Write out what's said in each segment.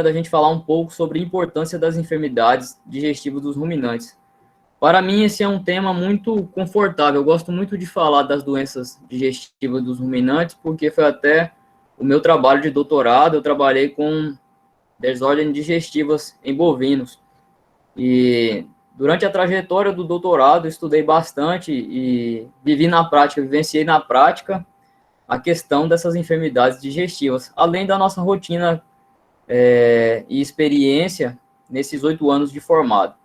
da gente falar um pouco sobre a importância das enfermidades digestivas dos ruminantes. Para mim, esse é um tema muito confortável. Eu gosto muito de falar das doenças digestivas dos ruminantes, porque foi até o meu trabalho de doutorado. Eu trabalhei com desordens digestivas em bovinos. E durante a trajetória do doutorado, eu estudei bastante e vivenciei na prática a questão dessas enfermidades digestivas, além da nossa rotina e experiência nesses 8 anos de formado.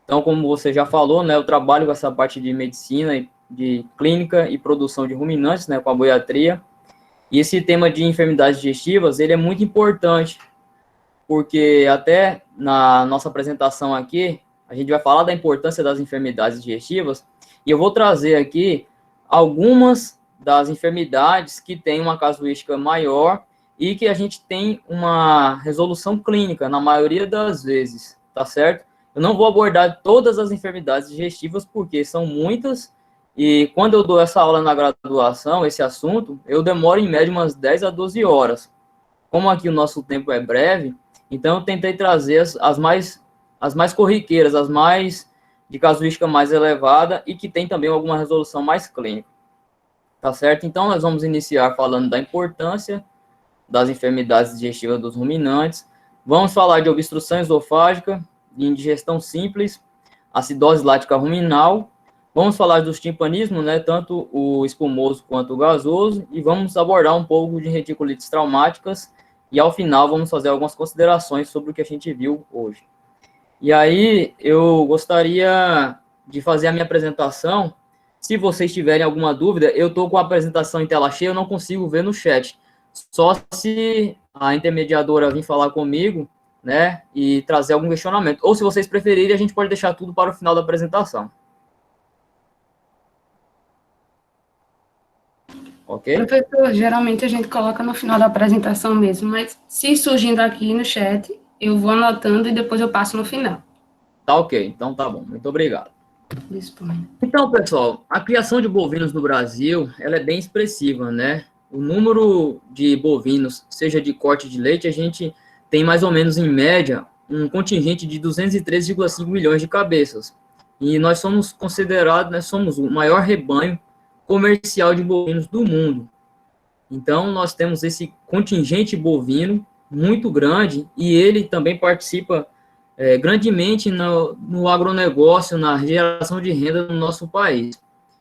Então, como você já falou, né, eu trabalho com essa parte de medicina, de clínica e produção de ruminantes, né, com a boiatria. E esse tema de enfermidades digestivas, ele é muito importante, porque até na nossa apresentação aqui, a gente vai falar da importância das enfermidades digestivas, e eu vou trazer aqui algumas das enfermidades que têm uma casuística maior e que a gente tem uma resolução clínica, na maioria das vezes, tá certo? Eu não vou abordar todas as enfermidades digestivas, porque são muitas, e quando eu dou essa aula na graduação, esse assunto, eu demoro em média umas 10 a 12 horas. Como aqui o nosso tempo é breve, então eu tentei trazer as mais corriqueiras, as mais de casuística mais elevada e que tem também alguma resolução mais clínica. Tá certo? Então nós vamos iniciar falando da importância das enfermidades digestivas dos ruminantes. Vamos falar de obstrução esofágica, de indigestão simples, acidose lática ruminal. Vamos falar dos timpanismos, né, tanto o espumoso quanto o gasoso, e vamos abordar um pouco de reticulites traumáticas, e ao final vamos fazer algumas considerações sobre o que a gente viu hoje. E aí eu gostaria de fazer a minha apresentação. Se vocês tiverem alguma dúvida, eu estou com a apresentação em tela cheia, eu não consigo ver no chat. Só se a intermediadora vir falar comigo, né, e trazer algum questionamento. Ou se vocês preferirem, a gente pode deixar tudo para o final da apresentação. Ok? Professor, geralmente a gente coloca no final da apresentação mesmo, mas se surgindo aqui no chat, eu vou anotando e depois eu passo no final. Tá ok, então tá bom. Muito obrigado. Disponha. Então, pessoal, a criação de bovinos no Brasil, ela é bem expressiva, né? O número de bovinos, seja de corte de leite, a gente tem mais ou menos, em média, um contingente de 213,5 milhões de cabeças. E nós somos considerados, nós somos o maior rebanho comercial de bovinos do mundo. Então, nós temos esse contingente bovino muito grande e ele também participa grandemente no agronegócio, na geração de renda no nosso país.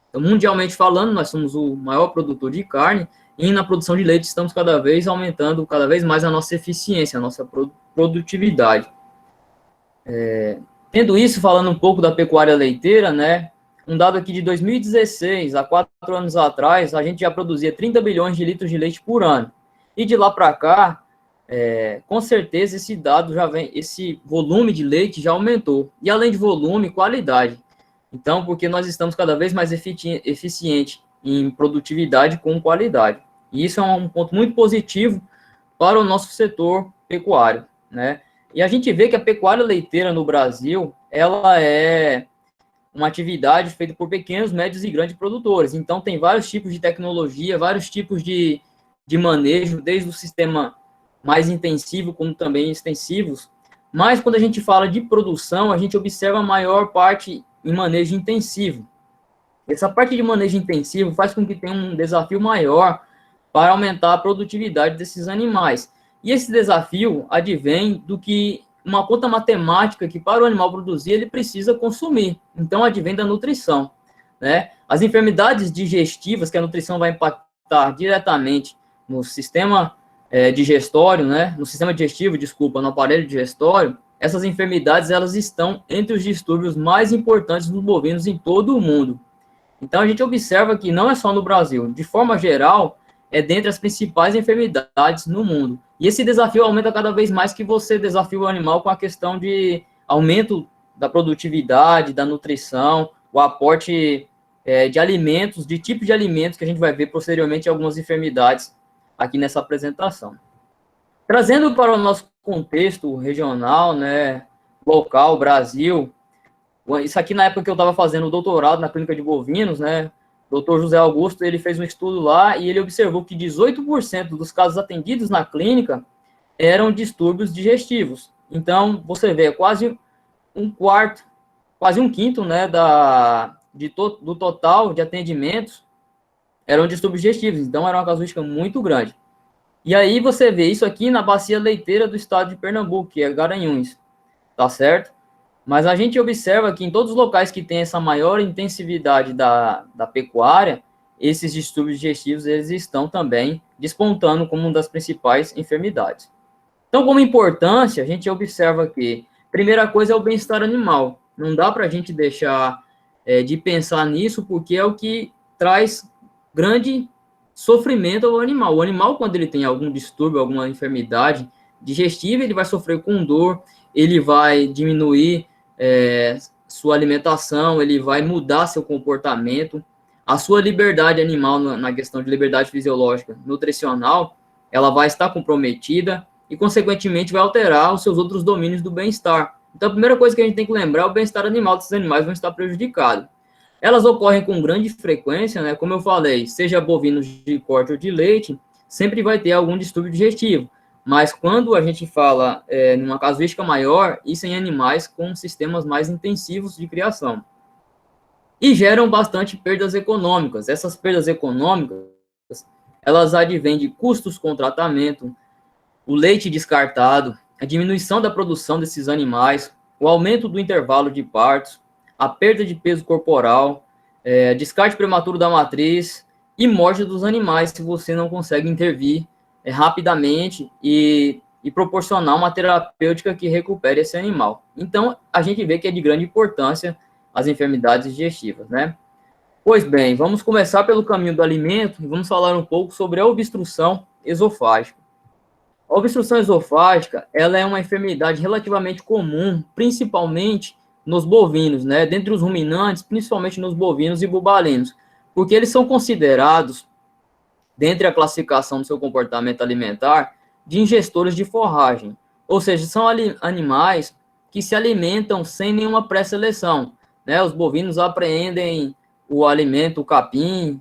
Então, mundialmente falando, nós somos o maior produtor de carne e na produção de leite estamos cada vez aumentando cada vez mais a nossa eficiência, a nossa produtividade. Tendo isso, falando um pouco da pecuária leiteira, né, um dado aqui de 2016, há 4 anos atrás, a gente já produzia 30 bilhões de litros de leite por ano. E de lá para cá, com certeza esse dado já vem, esse volume de leite já aumentou. E além de volume, qualidade. Então, porque nós estamos cada vez mais eficiente em produtividade com qualidade. E isso é um ponto muito positivo para o nosso setor pecuário, né? E a gente vê que a pecuária leiteira no Brasil, ela é uma atividade feita por pequenos, médios e grandes produtores. Então, tem vários tipos de tecnologia, vários tipos de manejo, desde o sistema mais intensivo, como também extensivos. Mas, quando a gente fala de produção, a gente observa a maior parte em manejo intensivo. Essa parte de manejo intensivo faz com que tenha um desafio maior para aumentar a produtividade desses animais. E esse desafio advém do que uma conta matemática que para o animal produzir ele precisa consumir. Então, advém da nutrição, né? As enfermidades digestivas que a nutrição vai impactar diretamente no sistema digestório, né? No sistema digestivo, desculpa, no aparelho digestório, essas enfermidades elas estão entre os distúrbios mais importantes dos bovinos em todo o mundo. Então, a gente observa que não é só no Brasil, de forma geral, é dentre as principais enfermidades no mundo. E esse desafio aumenta cada vez mais que você desafia o animal com a questão de aumento da produtividade, da nutrição, o aporte de alimentos, de tipos de alimentos que a gente vai ver posteriormente em algumas enfermidades aqui nessa apresentação. Trazendo para o nosso contexto regional, né, local, Brasil, isso aqui na época que eu estava fazendo o doutorado na clínica de bovinos, né, o Dr. José Augusto, ele fez um estudo lá e ele observou que 18% dos casos atendidos na clínica eram distúrbios digestivos. Então, você vê quase um quarto, quase um quinto, né, do total de atendimentos eram distúrbios digestivos. Então, era uma casuística muito grande. E aí você vê isso aqui na bacia leiteira do estado de Pernambuco, que é Garanhuns, tá certo? Mas a gente observa que em todos os locais que tem essa maior intensividade da pecuária, esses distúrbios digestivos eles estão também despontando como uma das principais enfermidades. Então, como importância, a gente observa que, primeira coisa é o bem-estar animal. Não dá para a gente deixar de pensar nisso, porque é o que traz grande sofrimento ao animal. O animal, quando ele tem algum distúrbio, alguma enfermidade digestiva, ele vai sofrer com dor, ele vai diminuir sua alimentação, ele vai mudar seu comportamento, a sua liberdade animal na questão de liberdade fisiológica, nutricional, ela vai estar comprometida e, consequentemente, vai alterar os seus outros domínios do bem-estar. Então, a primeira coisa que a gente tem que lembrar é o bem-estar animal desses animais vão estar prejudicado. Elas ocorrem com grande frequência, né? Como eu falei, seja bovinos de corte ou de leite, sempre vai ter algum distúrbio digestivo. Mas quando a gente fala numa casuística maior, isso em animais com sistemas mais intensivos de criação. E geram bastante perdas econômicas. Essas perdas econômicas, elas advêm de custos com tratamento, o leite descartado, a diminuição da produção desses animais, o aumento do intervalo de partos, a perda de peso corporal, descarte prematuro da matriz e morte dos animais se você não consegue intervir rapidamente e proporcionar uma terapêutica que recupere esse animal. Então, a gente vê que é de grande importância as enfermidades digestivas, né? Pois bem, vamos começar pelo caminho do alimento e vamos falar um pouco sobre a obstrução esofágica. A obstrução esofágica, ela é uma enfermidade relativamente comum, principalmente nos bovinos, né? Dentre os ruminantes, principalmente nos bovinos e bubalinos, porque eles são considerados, dentre a classificação do seu comportamento alimentar, de ingestores de forragem. Ou seja, são animais que se alimentam sem nenhuma pré-seleção, né? Os bovinos apreendem o alimento, o capim,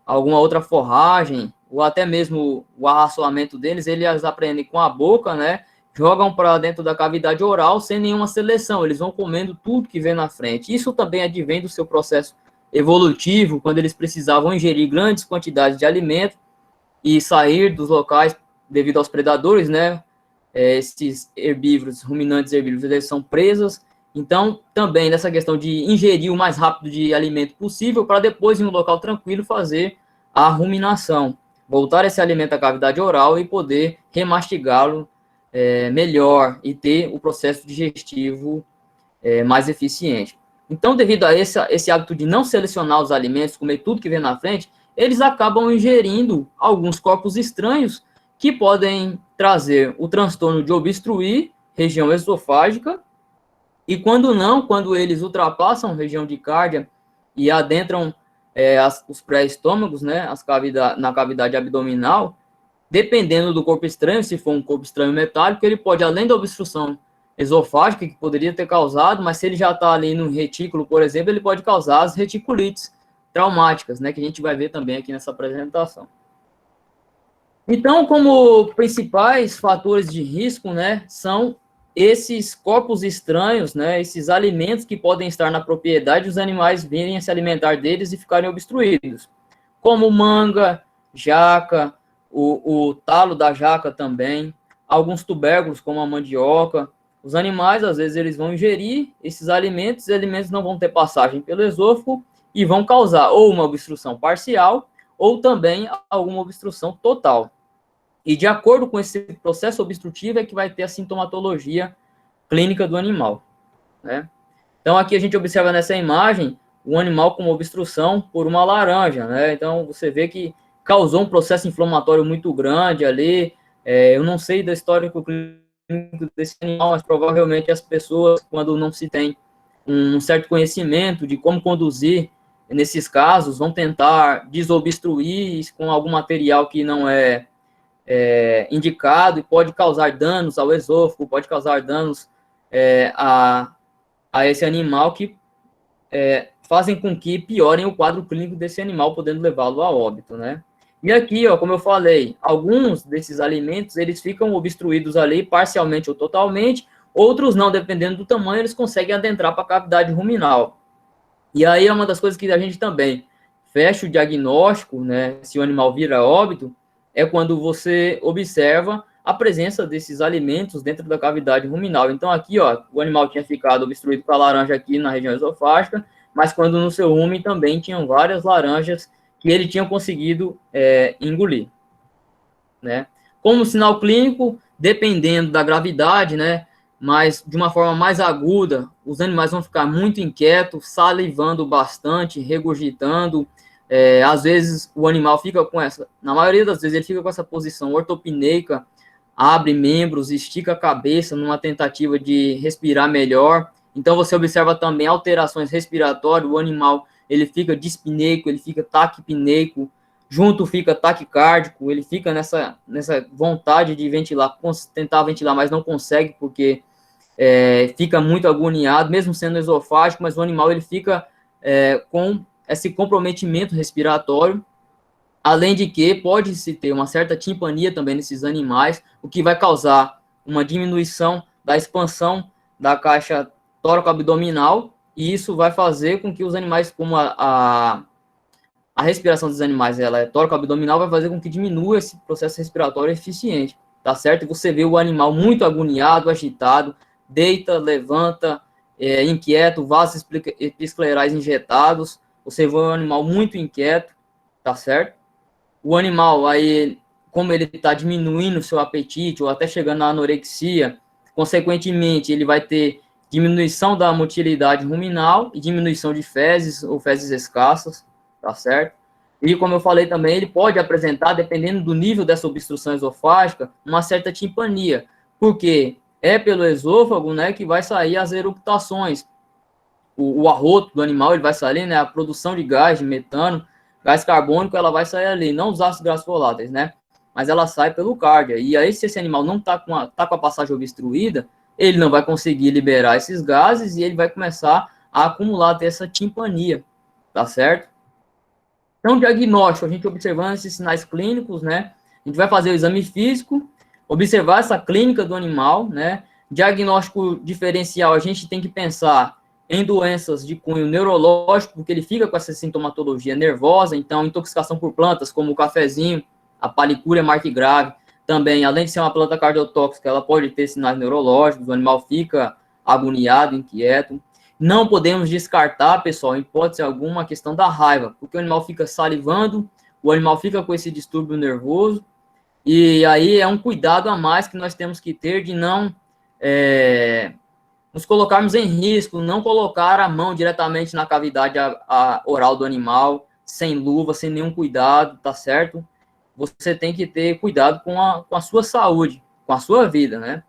alguma outra forragem, ou até mesmo o arraçoamento deles, eles aprendem com a boca, né? Jogam para dentro da cavidade oral sem nenhuma seleção, eles vão comendo tudo que vem na frente. Isso também advém do seu processo evolutivo, quando eles precisavam ingerir grandes quantidades de alimento e sair dos locais devido aos predadores, né? Esses herbívoros, ruminantes herbívoros, eles são presas. Então, também nessa questão de ingerir o mais rápido de alimento possível para depois, em um local tranquilo, fazer a ruminação, voltar esse alimento à cavidade oral e poder remastigá-lo melhor e ter o processo digestivo mais eficiente. Então, devido a esse hábito de não selecionar os alimentos, comer tudo que vem na frente, eles acabam ingerindo alguns corpos estranhos que podem trazer o transtorno de obstruir região esofágica e, quando eles ultrapassam a região de cárdia e adentram os pré-estômagos, né, na cavidade abdominal, dependendo do corpo estranho, se for um corpo estranho metálico, ele pode, além da obstrução esofágica, que poderia ter causado, mas se ele já está ali no retículo, por exemplo, ele pode causar as reticulites traumáticas, né, que a gente vai ver também aqui nessa apresentação. Então, como principais fatores de risco, né, são esses corpos estranhos, né, esses alimentos que podem estar na propriedade dos animais virem a se alimentar deles e ficarem obstruídos, como manga, jaca, o talo da jaca também, alguns tubérculos como a mandioca. Os animais, às vezes, eles vão ingerir esses alimentos, e os alimentos não vão ter passagem pelo esôfago e vão causar ou uma obstrução parcial ou também alguma obstrução total. E de acordo com esse processo obstrutivo é que vai ter a sintomatologia clínica do animal, né? Então, aqui a gente observa nessa imagem um animal com obstrução por uma laranja, né? Então, você vê que causou um processo inflamatório muito grande ali. Eu não sei da histórico clínico desse animal, mas provavelmente as pessoas, quando não se tem um certo conhecimento de como conduzir nesses casos, vão tentar desobstruir com algum material que não é indicado e pode causar danos ao esôfago, pode causar danos a esse animal que fazem com que piorem o quadro clínico desse animal, podendo levá-lo a óbito, né? E aqui, ó, como eu falei, alguns desses alimentos, eles ficam obstruídos ali, parcialmente ou totalmente, outros não, dependendo do tamanho, eles conseguem adentrar para a cavidade ruminal. E aí é uma das coisas que a gente também fecha o diagnóstico, né, se o animal vira óbito, é quando você observa a presença desses alimentos dentro da cavidade ruminal. Então aqui, ó, o animal tinha ficado obstruído com a laranja aqui na região esofágica, mas quando no seu rumen também tinham várias laranjas que ele tinha conseguido engolir, né? Como sinal clínico, dependendo da gravidade, né, mas de uma forma mais aguda, os animais vão ficar muito inquietos, salivando bastante, regurgitando. Às vezes o animal fica com essa, na maioria das vezes ele fica com essa posição ortopneica, abre membros, estica a cabeça numa tentativa de respirar melhor. Então você observa também alterações respiratórias, o animal ele fica dispneico, ele fica taquipneico, junto fica taquicárdico, ele fica nessa vontade de ventilar, tentar ventilar, mas não consegue porque fica muito agoniado, mesmo sendo esofágico, mas o animal ele fica com esse comprometimento respiratório, além de que pode-se ter uma certa timpania também nesses animais, o que vai causar uma diminuição da expansão da caixa tóraco-abdominal, e isso vai fazer com que os animais, como a respiração dos animais ela é tóraco-abdominal, vai fazer com que diminua esse processo respiratório eficiente, tá certo? E você vê o animal muito agoniado, agitado, deita, levanta, inquieto, vasos episclerais injetados, você vê um animal muito inquieto, tá certo? O animal, aí, como ele está diminuindo o seu apetite, ou até chegando na anorexia, consequentemente, ele vai ter diminuição da motilidade ruminal e diminuição de fezes ou fezes escassas, tá certo? E, como eu falei também, ele pode apresentar, dependendo do nível dessa obstrução esofágica, uma certa timpania, porque é pelo esôfago, né, que vai sair as eructações. O arroto do animal, ele vai sair, né, a produção de gás, de metano, gás carbônico, ela vai sair ali, não os ácidos graxos voláteis, né, mas ela sai pelo cardia. E aí, se esse animal não está com a passagem obstruída, ele não vai conseguir liberar esses gases e ele vai começar a acumular, ter essa timpania, tá certo? Então, diagnóstico, a gente observando esses sinais clínicos, né? A gente vai fazer o exame físico, observar essa clínica do animal, né? Diagnóstico diferencial, a gente tem que pensar em doenças de cunho neurológico, porque ele fica com essa sintomatologia nervosa, então, intoxicação por plantas, como o cafezinho, a palicúria marquigrave, também, além de ser uma planta cardiotóxica, ela pode ter sinais neurológicos, o animal fica agoniado, inquieto. Não podemos descartar, pessoal, em hipótese alguma, a questão da raiva, porque o animal fica salivando, o animal fica com esse distúrbio nervoso, e aí é um cuidado a mais que nós temos que ter de não nos colocarmos em risco, não colocar a mão diretamente na cavidade oral do animal, sem luva, sem nenhum cuidado, tá certo? Você tem que ter cuidado com a sua saúde, com a sua vida, né?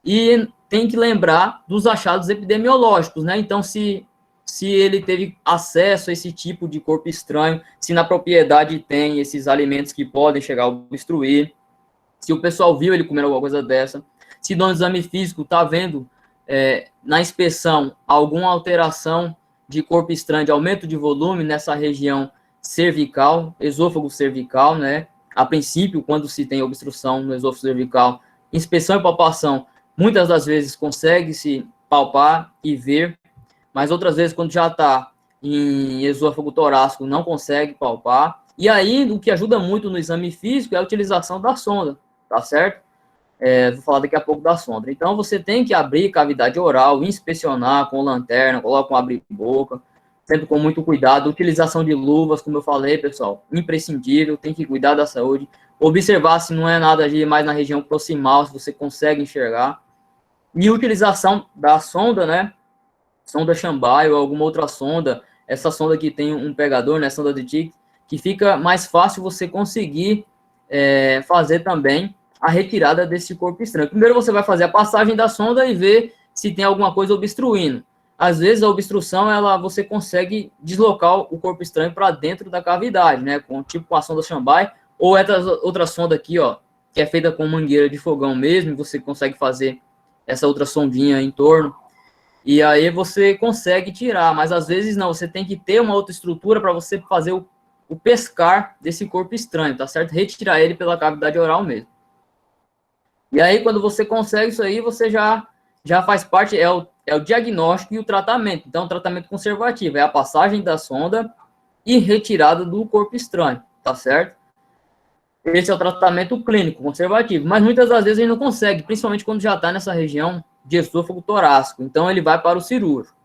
E tem que lembrar dos achados epidemiológicos, né? Então, se ele teve acesso a esse tipo de corpo estranho, se na propriedade tem esses alimentos que podem chegar a obstruir, se o pessoal viu ele comendo alguma coisa dessa, se no exame físico está vendo na inspeção alguma alteração de corpo estranho, de aumento de volume nessa região cervical, esôfago cervical, né? A princípio, quando se tem obstrução no esôfago cervical, inspeção e palpação, muitas das vezes consegue-se palpar e ver, mas outras vezes, quando já está em esôfago torácico, não consegue palpar. E aí, o que ajuda muito no exame físico é a utilização da sonda, tá certo? Vou falar daqui a pouco da sonda. Então, você tem que abrir cavidade oral, inspecionar com lanterna, coloca um abre-boca, sempre com muito cuidado. Utilização de luvas, como eu falei, pessoal, imprescindível, tem que cuidar da saúde. Observar se não é nada de mais na região proximal, se você consegue enxergar. E utilização da sonda, né? Sonda Chambay ou alguma outra sonda. Essa sonda que tem um pegador, né? Sonda de Tic, que fica mais fácil você conseguir fazer também a retirada desse corpo estranho. Primeiro você vai fazer a passagem da sonda e ver se tem alguma coisa obstruindo. Às vezes a obstrução, você consegue deslocar o corpo estranho para dentro da cavidade, né? Com a sonda Chambay, ou outra sonda aqui, ó, que é feita com mangueira de fogão mesmo, você consegue fazer essa outra sondinha em torno, e aí você consegue tirar, mas às vezes não, você tem que ter uma outra estrutura para você fazer o pescar desse corpo estranho, tá certo? Retirar ele pela cavidade oral mesmo. E aí, quando você consegue isso aí, você já faz parte, é o diagnóstico e o tratamento. Então, o tratamento conservativo é a passagem da sonda e retirada do corpo estranho, tá certo? Esse é o tratamento clínico conservativo, mas muitas das vezes ele não consegue, principalmente quando já está nessa região de esôfago torácico. Então, ele vai para o cirúrgico.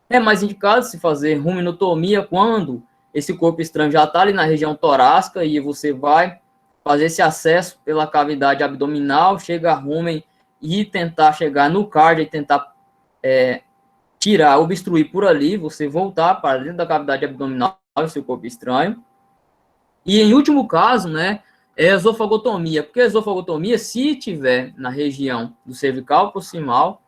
É mais indicado se fazer ruminotomia quando esse corpo estranho já está ali na região torácica e você vai fazer esse acesso pela cavidade abdominal, chega a rumen e tentar chegar no cardio e tentar tirar, obstruir por ali, você voltar para dentro da cavidade abdominal, esse corpo estranho. E em último caso, né, é a esofagotomia, porque a esofagotomia, se tiver na região do cervical proximal,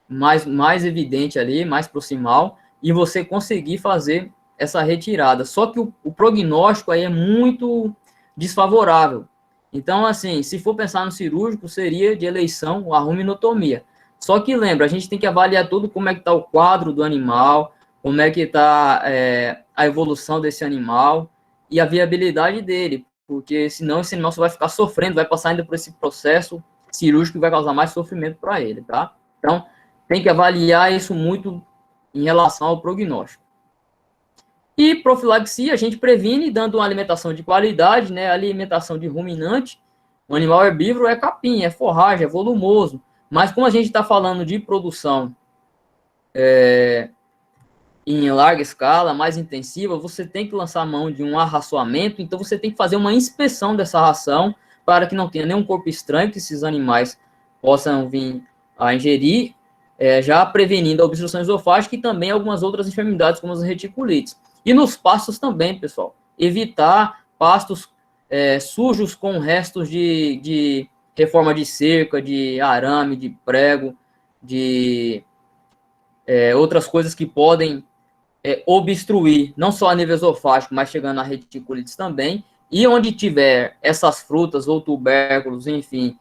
mais evidente ali, mais proximal, e você conseguir fazer essa retirada. Só que o prognóstico aí é muito desfavorável. Então, assim, se for pensar no cirúrgico, seria de eleição a ruminotomia. Só que lembra, a gente tem que avaliar tudo como é que está o quadro do animal, como é que está a evolução desse animal e a viabilidade dele, porque senão esse animal só vai ficar sofrendo, vai passar ainda por esse processo cirúrgico que vai causar mais sofrimento para ele, tá? Então, tem que avaliar isso muito em relação ao prognóstico. E profilaxia, a gente previne dando uma alimentação de qualidade, né? Alimentação de ruminante. O animal herbívoro é capim, é forragem, é volumoso. Mas como a gente está falando de produção em larga escala, mais intensiva, você tem que lançar mão de um arraçoamento, então você tem que fazer uma inspeção dessa ração para que não tenha nenhum corpo estranho que esses animais possam vir a ingerir, já prevenindo a obstrução esofágica e também algumas outras enfermidades, como as reticulites. E nos pastos também, pessoal, evitar pastos sujos com restos de reforma de cerca, de arame, de prego, de outras coisas que podem obstruir, não só a nível esofágico, mas chegando a reticulites também. E onde tiver essas frutas ou tubérculos, enfim,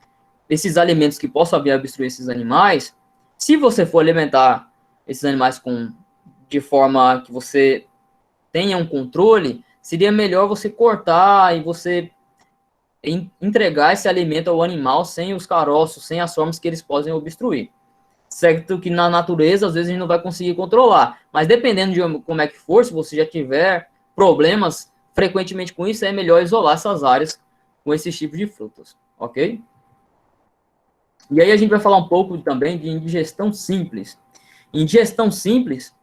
esses alimentos que possam vir a obstruir esses animais, se você for alimentar esses animais de forma que você tenha um controle, seria melhor você cortar e você entregar esse alimento ao animal sem os caroços, sem as formas que eles podem obstruir. Certo que na natureza, às vezes, a gente não vai conseguir controlar, mas dependendo de como é que for, se você já tiver problemas frequentemente com isso, é melhor isolar essas áreas com esses tipos de frutas, ok? E aí a gente vai falar um pouco também de indigestão simples. Indigestão simples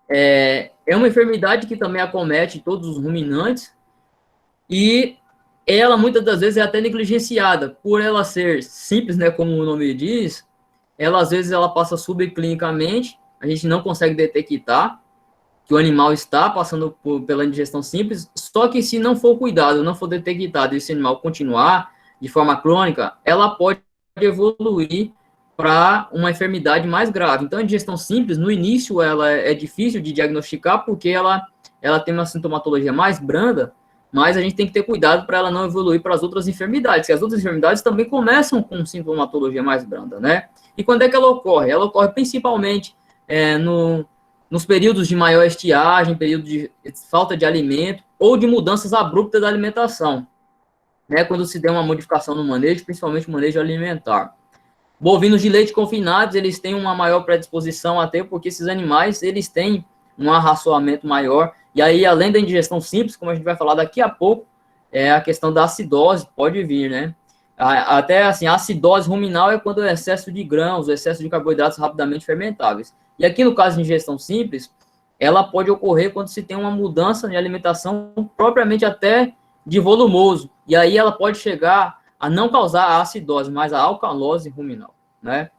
é uma enfermidade que também acomete todos os ruminantes e ela, muitas das vezes, é até negligenciada. Por ela ser simples, né, como o nome diz, ela, às vezes, ela passa subclinicamente, a gente não consegue detectar que o animal está passando pela indigestão simples, só que se não for cuidado, não for detectado e esse animal continuar de forma crônica, ela pode evoluir para uma enfermidade mais grave. Então, a indigestão simples, no início, ela é difícil de diagnosticar porque ela tem uma sintomatologia mais branda, mas a gente tem que ter cuidado para ela não evoluir para as outras enfermidades, que as outras enfermidades também começam com sintomatologia mais branda, né? E quando é que ela ocorre? Ela ocorre principalmente nos períodos de maior estiagem, período de falta de alimento ou de mudanças abruptas da alimentação, né? Quando se der uma modificação no manejo, principalmente o manejo alimentar. Bovinos de leite confinados, eles têm uma maior predisposição até porque esses animais, eles têm um arraçoamento maior. E aí, além da indigestão simples, como a gente vai falar daqui a pouco, a questão da acidose pode vir, né? Até assim, a acidose ruminal é quando o excesso de grãos, o excesso de carboidratos rapidamente fermentáveis. E aqui no caso de indigestão simples, ela pode ocorrer quando se tem uma mudança de alimentação propriamente até de volumoso. E aí ela pode chegar a não causar a acidose, mas a alcalose ruminal, né?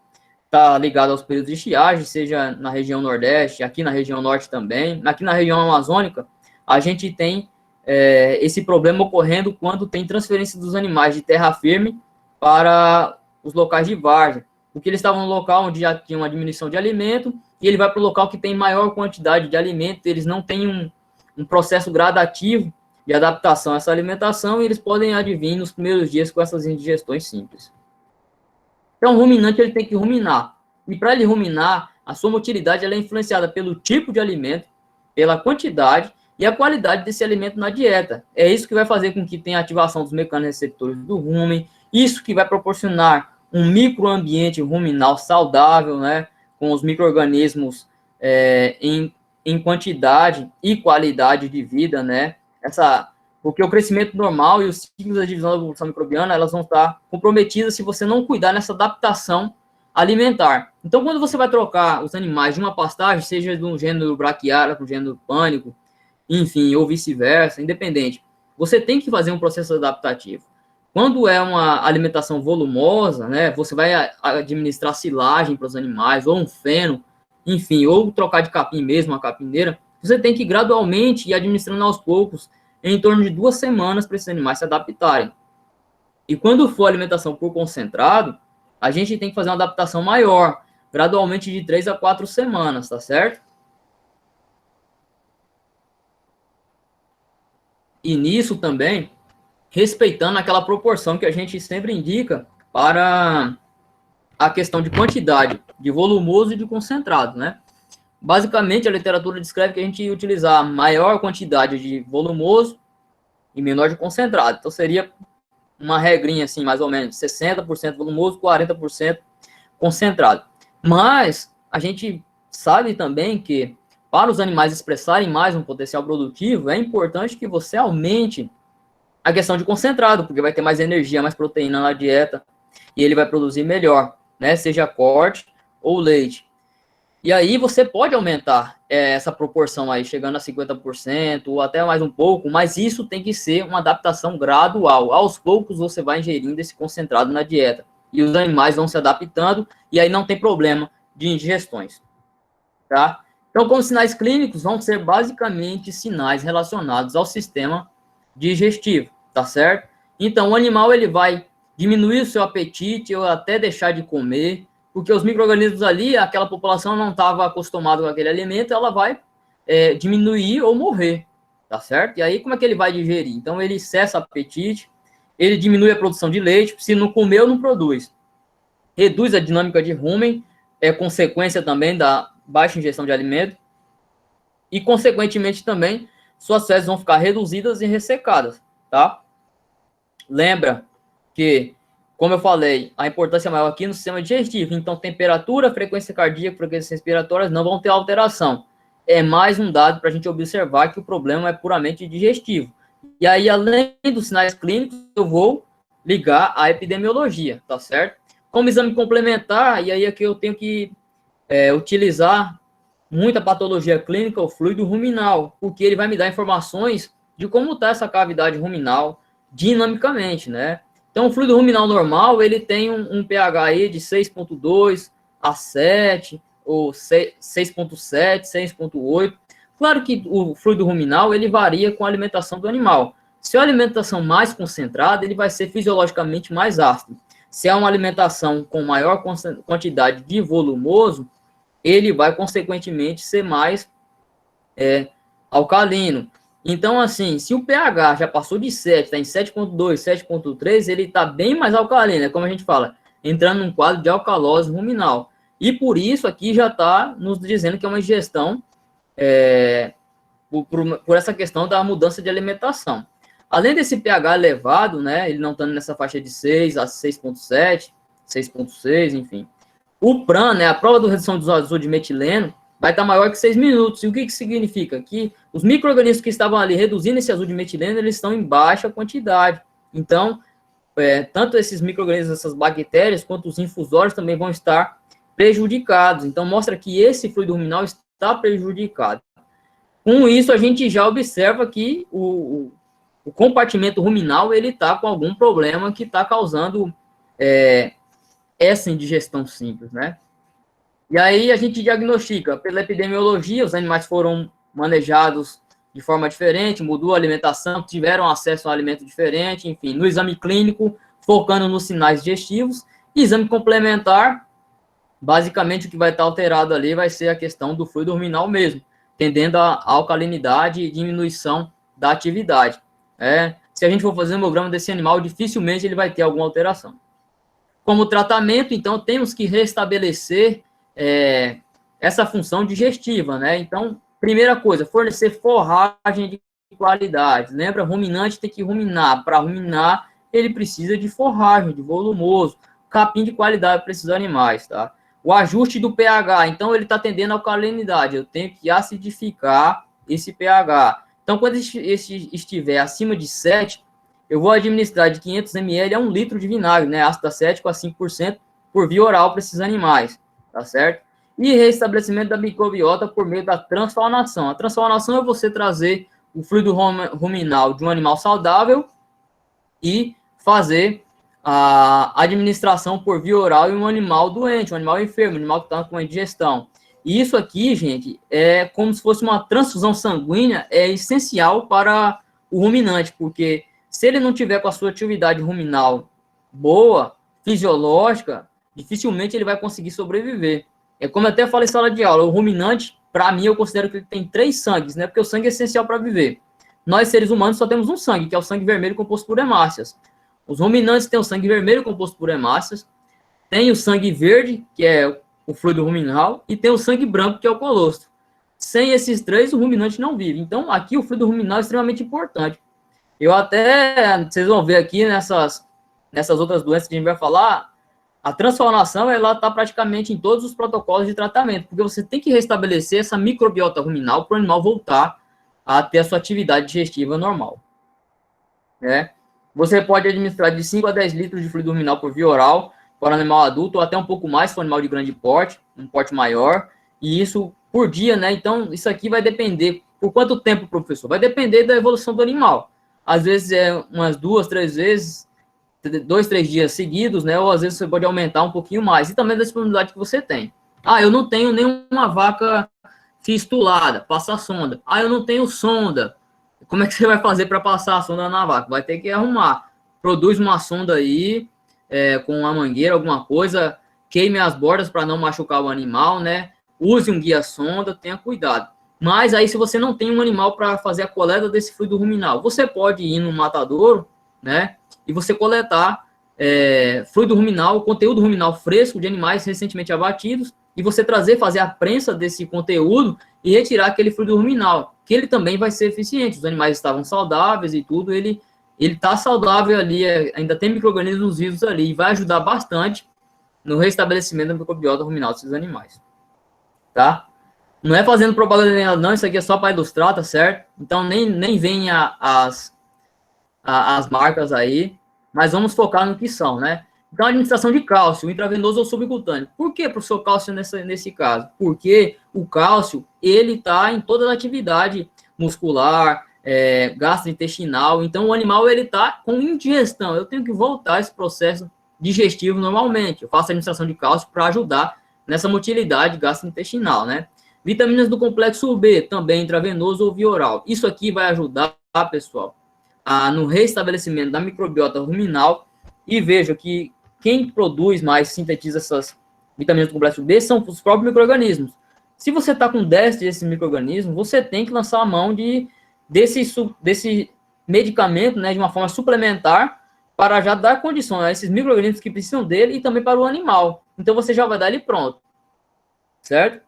Está ligado aos períodos de estiagem, seja na região nordeste, aqui na região norte também. Aqui na região amazônica, a gente tem esse problema ocorrendo quando tem transferência dos animais de terra firme para os locais de várzea, porque eles estavam no local onde já tinha uma diminuição de alimento, e ele vai para o local que tem maior quantidade de alimento, eles não têm um processo gradativo de adaptação a essa alimentação, e eles podem advir nos primeiros dias com essas indigestões simples. Então, o ruminante ele tem que ruminar. E para ele ruminar, a sua motilidade ela é influenciada pelo tipo de alimento, pela quantidade e a qualidade desse alimento na dieta. É isso que vai fazer com que tenha ativação dos mecanismos receptores do rumen, isso que vai proporcionar um microambiente ruminal saudável, né, com os micro-organismos em quantidade e qualidade de vida, né, porque o crescimento normal e os ciclos da divisão da evolução microbiana, elas vão estar comprometidas se você não cuidar nessa adaptação alimentar. Então, quando você vai trocar os animais de uma pastagem, seja de um gênero braquiária para um gênero pânico, enfim, ou vice-versa, independente, você tem que fazer um processo adaptativo. Quando é uma alimentação volumosa, né, você vai administrar silagem para os animais, ou um feno, enfim, ou trocar de capim mesmo, uma capineira, você tem que gradualmente ir administrando aos poucos, em torno de 2 semanas para esses animais se adaptarem. E quando for alimentação por concentrado, a gente tem que fazer uma adaptação maior, gradualmente de 3 a 4 semanas, tá certo? E nisso também, respeitando aquela proporção que a gente sempre indica para a questão de quantidade, de volumoso e de concentrado, né? Basicamente, a literatura descreve que a gente ia utilizar maior quantidade de volumoso e menor de concentrado. Então, seria uma regrinha, assim, mais ou menos, 60% volumoso, 40% concentrado. Mas, a gente sabe também que, para os animais expressarem mais um potencial produtivo, é importante que você aumente a questão de concentrado, porque vai ter mais energia, mais proteína na dieta, e ele vai produzir melhor, né? Seja corte ou leite. E aí você pode aumentar essa proporção aí, chegando a 50% ou até mais um pouco, mas isso tem que ser uma adaptação gradual. Aos poucos você vai ingerindo esse concentrado na dieta. E os animais vão se adaptando, e aí não tem problema de indigestões. Tá? Então, como sinais clínicos, vão ser basicamente sinais relacionados ao sistema digestivo, tá certo? Então, o animal ele vai diminuir o seu apetite ou até deixar de comer, porque os micro-organismos ali, aquela população não estava acostumada com aquele alimento, ela vai diminuir ou morrer, tá certo? E aí, como é que ele vai digerir? Então, ele cessa o apetite, ele diminui a produção de leite, se não comeu, não produz. Reduz a dinâmica de rumen, é consequência também da baixa ingestão de alimento, e, consequentemente, também, suas fezes vão ficar reduzidas e ressecadas, tá? Lembra que, como eu falei, a importância maior aqui no sistema digestivo. Então, temperatura, frequência cardíaca, frequências respiratórias não vão ter alteração. É mais um dado para a gente observar que o problema é puramente digestivo. E aí, além dos sinais clínicos, eu vou ligar à epidemiologia, tá certo? Como exame complementar, e aí aqui eu tenho que utilizar muita patologia clínica, o fluido ruminal, porque ele vai me dar informações de como está essa cavidade ruminal dinamicamente, né? Então, o fluido ruminal normal, ele tem um pH aí de 6,2 a 7, ou 6,7, 6,8. Claro que o fluido ruminal, ele varia com a alimentação do animal. Se é uma alimentação mais concentrada, ele vai ser fisiologicamente mais ácido. Se é uma alimentação com maior quantidade de volumoso, ele vai, consequentemente, ser mais alcalino. Então, assim, se o pH já passou de 7, está em 7,2, 7,3, ele está bem mais alcalino, é como a gente fala, entrando num quadro de alcalose ruminal. E por isso aqui já está nos dizendo que é uma ingestão por essa questão da mudança de alimentação. Além desse pH elevado, né, ele não estando nessa faixa de 6 a 6,7, 6,6, enfim. O PRAN, né, a prova de redução do azul de metileno, vai estar maior que 6 minutos. E o que significa? Que os micro-organismos que estavam ali reduzindo esse azul de metileno, eles estão em baixa quantidade. Então, tanto esses micro-organismos, essas bactérias, quanto os infusórios também vão estar prejudicados. Então, mostra que esse fluido ruminal está prejudicado. Com isso, a gente já observa que o compartimento ruminal, ele está com algum problema que está causando essa indigestão simples, né? E aí a gente diagnostica pela epidemiologia, os animais foram manejados de forma diferente, mudou a alimentação, tiveram acesso a um alimento diferente, enfim, no exame clínico, focando nos sinais digestivos, e exame complementar, basicamente o que vai estar alterado ali vai ser a questão do fluido ruminal mesmo, tendendo a alcalinidade e diminuição da atividade. Se a gente for fazer um hemograma desse animal, dificilmente ele vai ter alguma alteração. Como tratamento, então, temos que restabelecer essa função digestiva, né? Então, Primeira coisa, fornecer forragem de qualidade. Lembra, ruminante tem que ruminar. Para ruminar, ele precisa de forragem, de volumoso, capim de qualidade para esses animais, tá? O ajuste do pH, então ele está tendendo à alcalinidade. Eu tenho que acidificar esse pH. Então, quando esse estiver acima de 7, eu vou administrar de 500 ml a 1 litro de vinagre, né? Ácido acético a 5% por via oral para esses animais, tá certo? E restabelecimento da microbiota por meio da transfaunação. A transfaunação é você trazer o fluido ruminal de um animal saudável e fazer a administração por via oral em um animal doente, um animal enfermo, um animal que está com uma indigestão. E isso aqui, gente, é como se fosse uma transfusão sanguínea, é essencial para o ruminante, porque se ele não tiver com a sua atividade ruminal boa, fisiológica, dificilmente ele vai conseguir sobreviver. É como eu até falei em sala de aula, o ruminante, para mim, eu considero que ele tem 3 sangues, né? Porque o sangue é essencial para viver. Nós, seres humanos, só temos um sangue, que é o sangue vermelho composto por hemácias. Os ruminantes têm o sangue vermelho composto por hemácias, tem o sangue verde, que é o fluido ruminal, e tem o sangue branco, que é o colostro. Sem esses 3, o ruminante não vive. Então, aqui o fluido ruminal é extremamente importante. Eu até, vocês vão ver aqui nessas outras doenças que a gente vai falar, a transformação, ela está praticamente em todos os protocolos de tratamento, porque você tem que restabelecer essa microbiota ruminal para o animal voltar a ter a sua atividade digestiva normal. Né? Você pode administrar de 5 a 10 litros de fluido ruminal por via oral para animal adulto, ou até um pouco mais para um animal de grande porte, um porte maior, e isso por dia, né? Então, isso aqui vai depender. Por quanto tempo, professor? Vai depender da evolução do animal. Às vezes é umas 2, 3 vezes, 2, 3 dias seguidos, né? Ou às vezes você pode aumentar um pouquinho mais. E também da disponibilidade que você tem. Ah, eu não tenho nenhuma vaca fistulada, passa a sonda. Ah, eu não tenho sonda. Como é que você vai fazer para passar a sonda na vaca? Vai ter que arrumar. Produz uma sonda aí, com uma mangueira, alguma coisa, queime as bordas para não machucar o animal, né? Use um guia-sonda, tenha cuidado. Mas aí, se você não tem um animal para fazer a coleta desse fluido ruminal, você pode ir no matadouro, né? E você coletar fluido ruminal, conteúdo ruminal fresco de animais recentemente abatidos, e você fazer a prensa desse conteúdo e retirar aquele fluido ruminal, que ele também vai ser eficiente. Os animais estavam saudáveis e tudo, ele está saudável ali, ainda tem micro-organismos vivos ali, e vai ajudar bastante no restabelecimento da microbiota ruminal desses animais. Tá? Não é fazendo propaganda, não, isso aqui é só para ilustrar, tá certo? Então, nem venha as marcas aí, mas vamos focar no que são, né? Então, a administração de cálcio, intravenoso ou subcutâneo. Por que, professor, cálcio nesse caso? Porque o cálcio, ele está em toda a atividade muscular, gastrointestinal. Então, o animal, ele está com indigestão. Eu tenho que voltar esse processo digestivo normalmente. Eu faço a administração de cálcio para ajudar nessa motilidade gastrointestinal, né? Vitaminas do complexo B, também intravenoso ou via oral. Isso aqui vai ajudar, pessoal, no restabelecimento da microbiota ruminal. E veja que quem produz mais, sintetiza essas vitaminas do complexo B são os próprios micro-organismos. Se você está com déficit desses micro-organismos, você tem que lançar a mão desse medicamento, né, de uma forma suplementar, para já dar condições a esses micro-organismos que precisam dele e também para o animal. Então, você já vai dar ele pronto. Certo?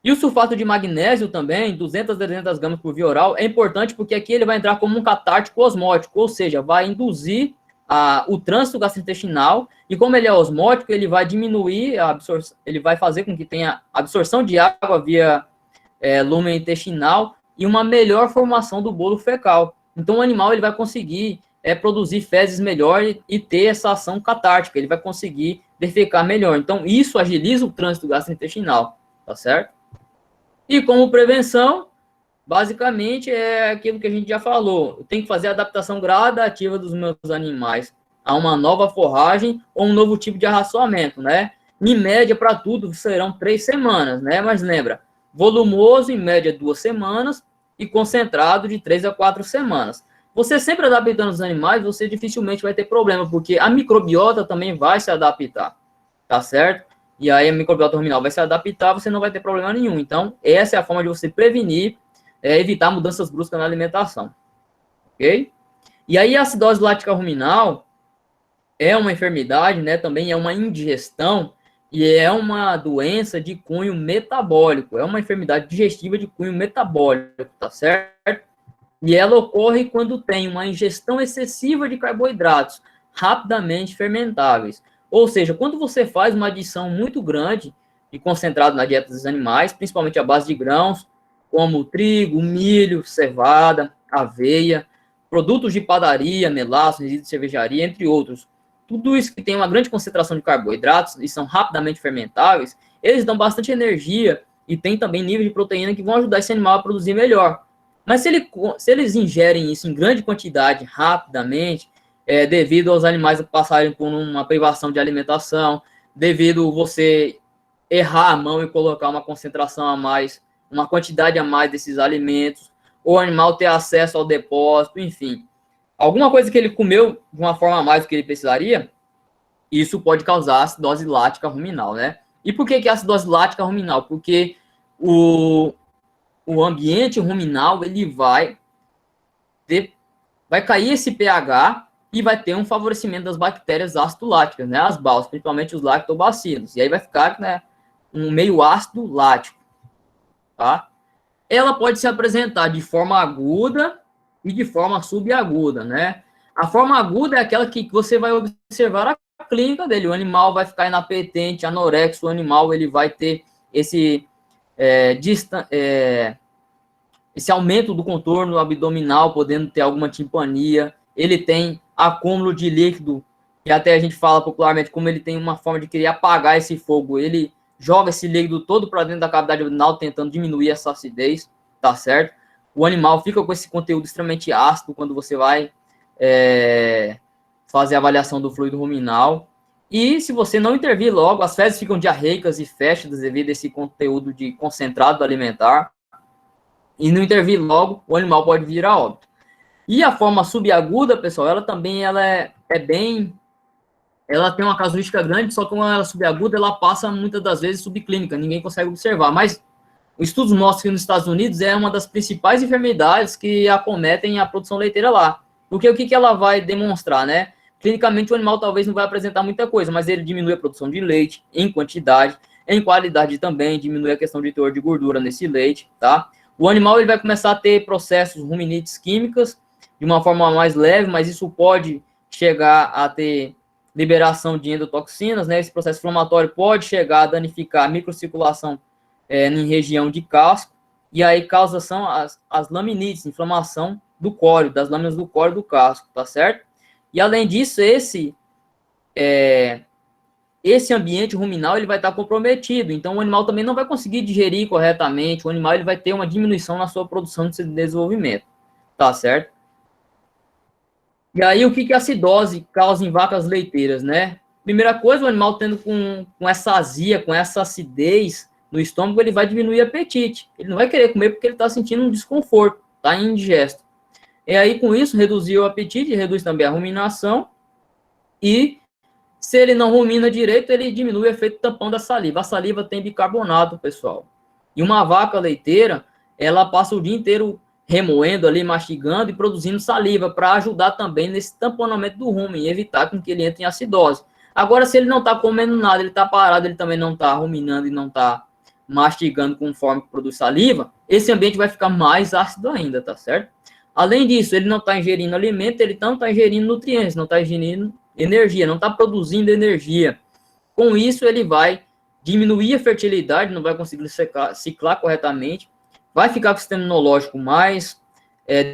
E o sulfato de magnésio também, 200 a 300 gramas por via oral, é importante porque aqui ele vai entrar como um catártico osmótico, ou seja, vai induzir o trânsito gastrointestinal, e como ele é osmótico, ele vai diminuir a absorção, ele vai fazer com que tenha absorção de água via lúmen intestinal e uma melhor formação do bolo fecal. Então, o animal ele vai conseguir produzir fezes melhor e ter essa ação catártica, ele vai conseguir defecar melhor. Então, isso agiliza o trânsito gastrointestinal, tá certo? E como prevenção, basicamente é aquilo que a gente já falou. Eu tenho que fazer a adaptação gradativa dos meus animais a uma nova forragem ou um novo tipo de arraçoamento, né? Em média, para tudo, serão 3 semanas, né? Mas lembra, volumoso, em média, 2 semanas, e concentrado de 3 a 4 semanas. Você sempre adaptando os animais, você dificilmente vai ter problema, porque a microbiota também vai se adaptar, tá certo? E aí a microbiota ruminal vai se adaptar, você não vai ter problema nenhum. Então, essa é a forma de você prevenir, evitar mudanças bruscas na alimentação. Ok? E aí a acidose lática ruminal é uma enfermidade, né? Também é uma indigestão e é uma doença de cunho metabólico, é uma enfermidade digestiva de cunho metabólico, tá certo? E ela ocorre quando tem uma ingestão excessiva de carboidratos rapidamente fermentáveis. Ou seja, quando você faz uma adição muito grande de concentrado na dieta dos animais, principalmente à base de grãos, como trigo, milho, cevada, aveia, produtos de padaria, melaço, resíduos de cervejaria, entre outros. Tudo isso que tem uma grande concentração de carboidratos e são rapidamente fermentáveis, eles dão bastante energia e tem também nível de proteína que vão ajudar esse animal a produzir melhor. Mas se eles ingerem isso em grande quantidade, rapidamente, devido aos animais passarem por uma privação de alimentação, devido você errar a mão e colocar uma concentração a mais, uma quantidade a mais desses alimentos, ou o animal ter acesso ao depósito, enfim. Alguma coisa que ele comeu de uma forma a mais do que ele precisaria, isso pode causar acidose lática ruminal, né? E por que acidose lática ruminal? Porque o ambiente ruminal, ele vai cair esse pH e vai ter um favorecimento das bactérias ácido-láticas, né? As BALs, principalmente os lactobacilos. E aí vai ficar, né, um meio ácido lático, tá? Ela pode se apresentar de forma aguda e de forma subaguda, né? A forma aguda é aquela que você vai observar a clínica dele. O animal vai ficar inapetente, anorexo, o animal ele vai ter esse esse aumento do contorno abdominal, podendo ter alguma timpania. Ele tem acúmulo de líquido, que até a gente fala popularmente, como ele tem uma forma de querer apagar esse fogo, ele joga esse líquido todo para dentro da cavidade abdominal, tentando diminuir essa acidez, tá certo? O animal fica com esse conteúdo extremamente ácido quando você vai fazer a avaliação do fluido ruminal. E se você não intervir logo, as fezes ficam diarreicas e fétidas devido a esse conteúdo de concentrado alimentar. E não intervir logo, o animal pode vir a óbito. E a forma subaguda, pessoal, ela também ela tem uma casuística grande, só que quando ela é subaguda, ela passa muitas das vezes subclínica, ninguém consegue observar. Mas os estudos mostram que nos Estados Unidos é uma das principais enfermidades que acometem a produção leiteira lá. Porque o que ela vai demonstrar, né? Clinicamente, o animal talvez não vai apresentar muita coisa, mas ele diminui a produção de leite em quantidade, em qualidade também, diminui a questão de teor de gordura nesse leite, tá? O animal ele vai começar a ter processos ruminites químicas de uma forma mais leve, mas isso pode chegar a ter liberação de endotoxinas, né? Esse processo inflamatório pode chegar a danificar a microcirculação em região de casco, e aí causa são as laminites, inflamação do córeo, das lâminas do córeo do casco, tá certo? E além disso, esse ambiente ruminal ele vai estar comprometido, então o animal também não vai conseguir digerir corretamente, o animal ele vai ter uma diminuição na sua produção de desenvolvimento, tá certo? E aí o que a acidose causa em vacas leiteiras, né? Primeira coisa, o animal tendo com essa azia, com essa acidez no estômago, ele vai diminuir o apetite, ele não vai querer comer porque ele está sentindo um desconforto, tá indigesto. E aí com isso, reduzir o apetite, reduz também a ruminação, e se ele não rumina direito, ele diminui o efeito tampão da saliva. A saliva tem bicarbonato, pessoal. E uma vaca leiteira, ela passa o dia inteiro remoendo ali, mastigando e produzindo saliva para ajudar também nesse tamponamento do rumen e evitar com que ele entre em acidose. Agora, se ele não está comendo nada, ele está parado, ele também não está ruminando e não está mastigando conforme produz saliva, esse ambiente vai ficar mais ácido ainda, tá certo? Além disso, ele não está ingerindo alimento, ele não está ingerindo nutrientes, não está ingerindo energia, não está produzindo energia. Com isso, ele vai diminuir a fertilidade, não vai conseguir ciclar corretamente, vai ficar com o sistema imunológico mais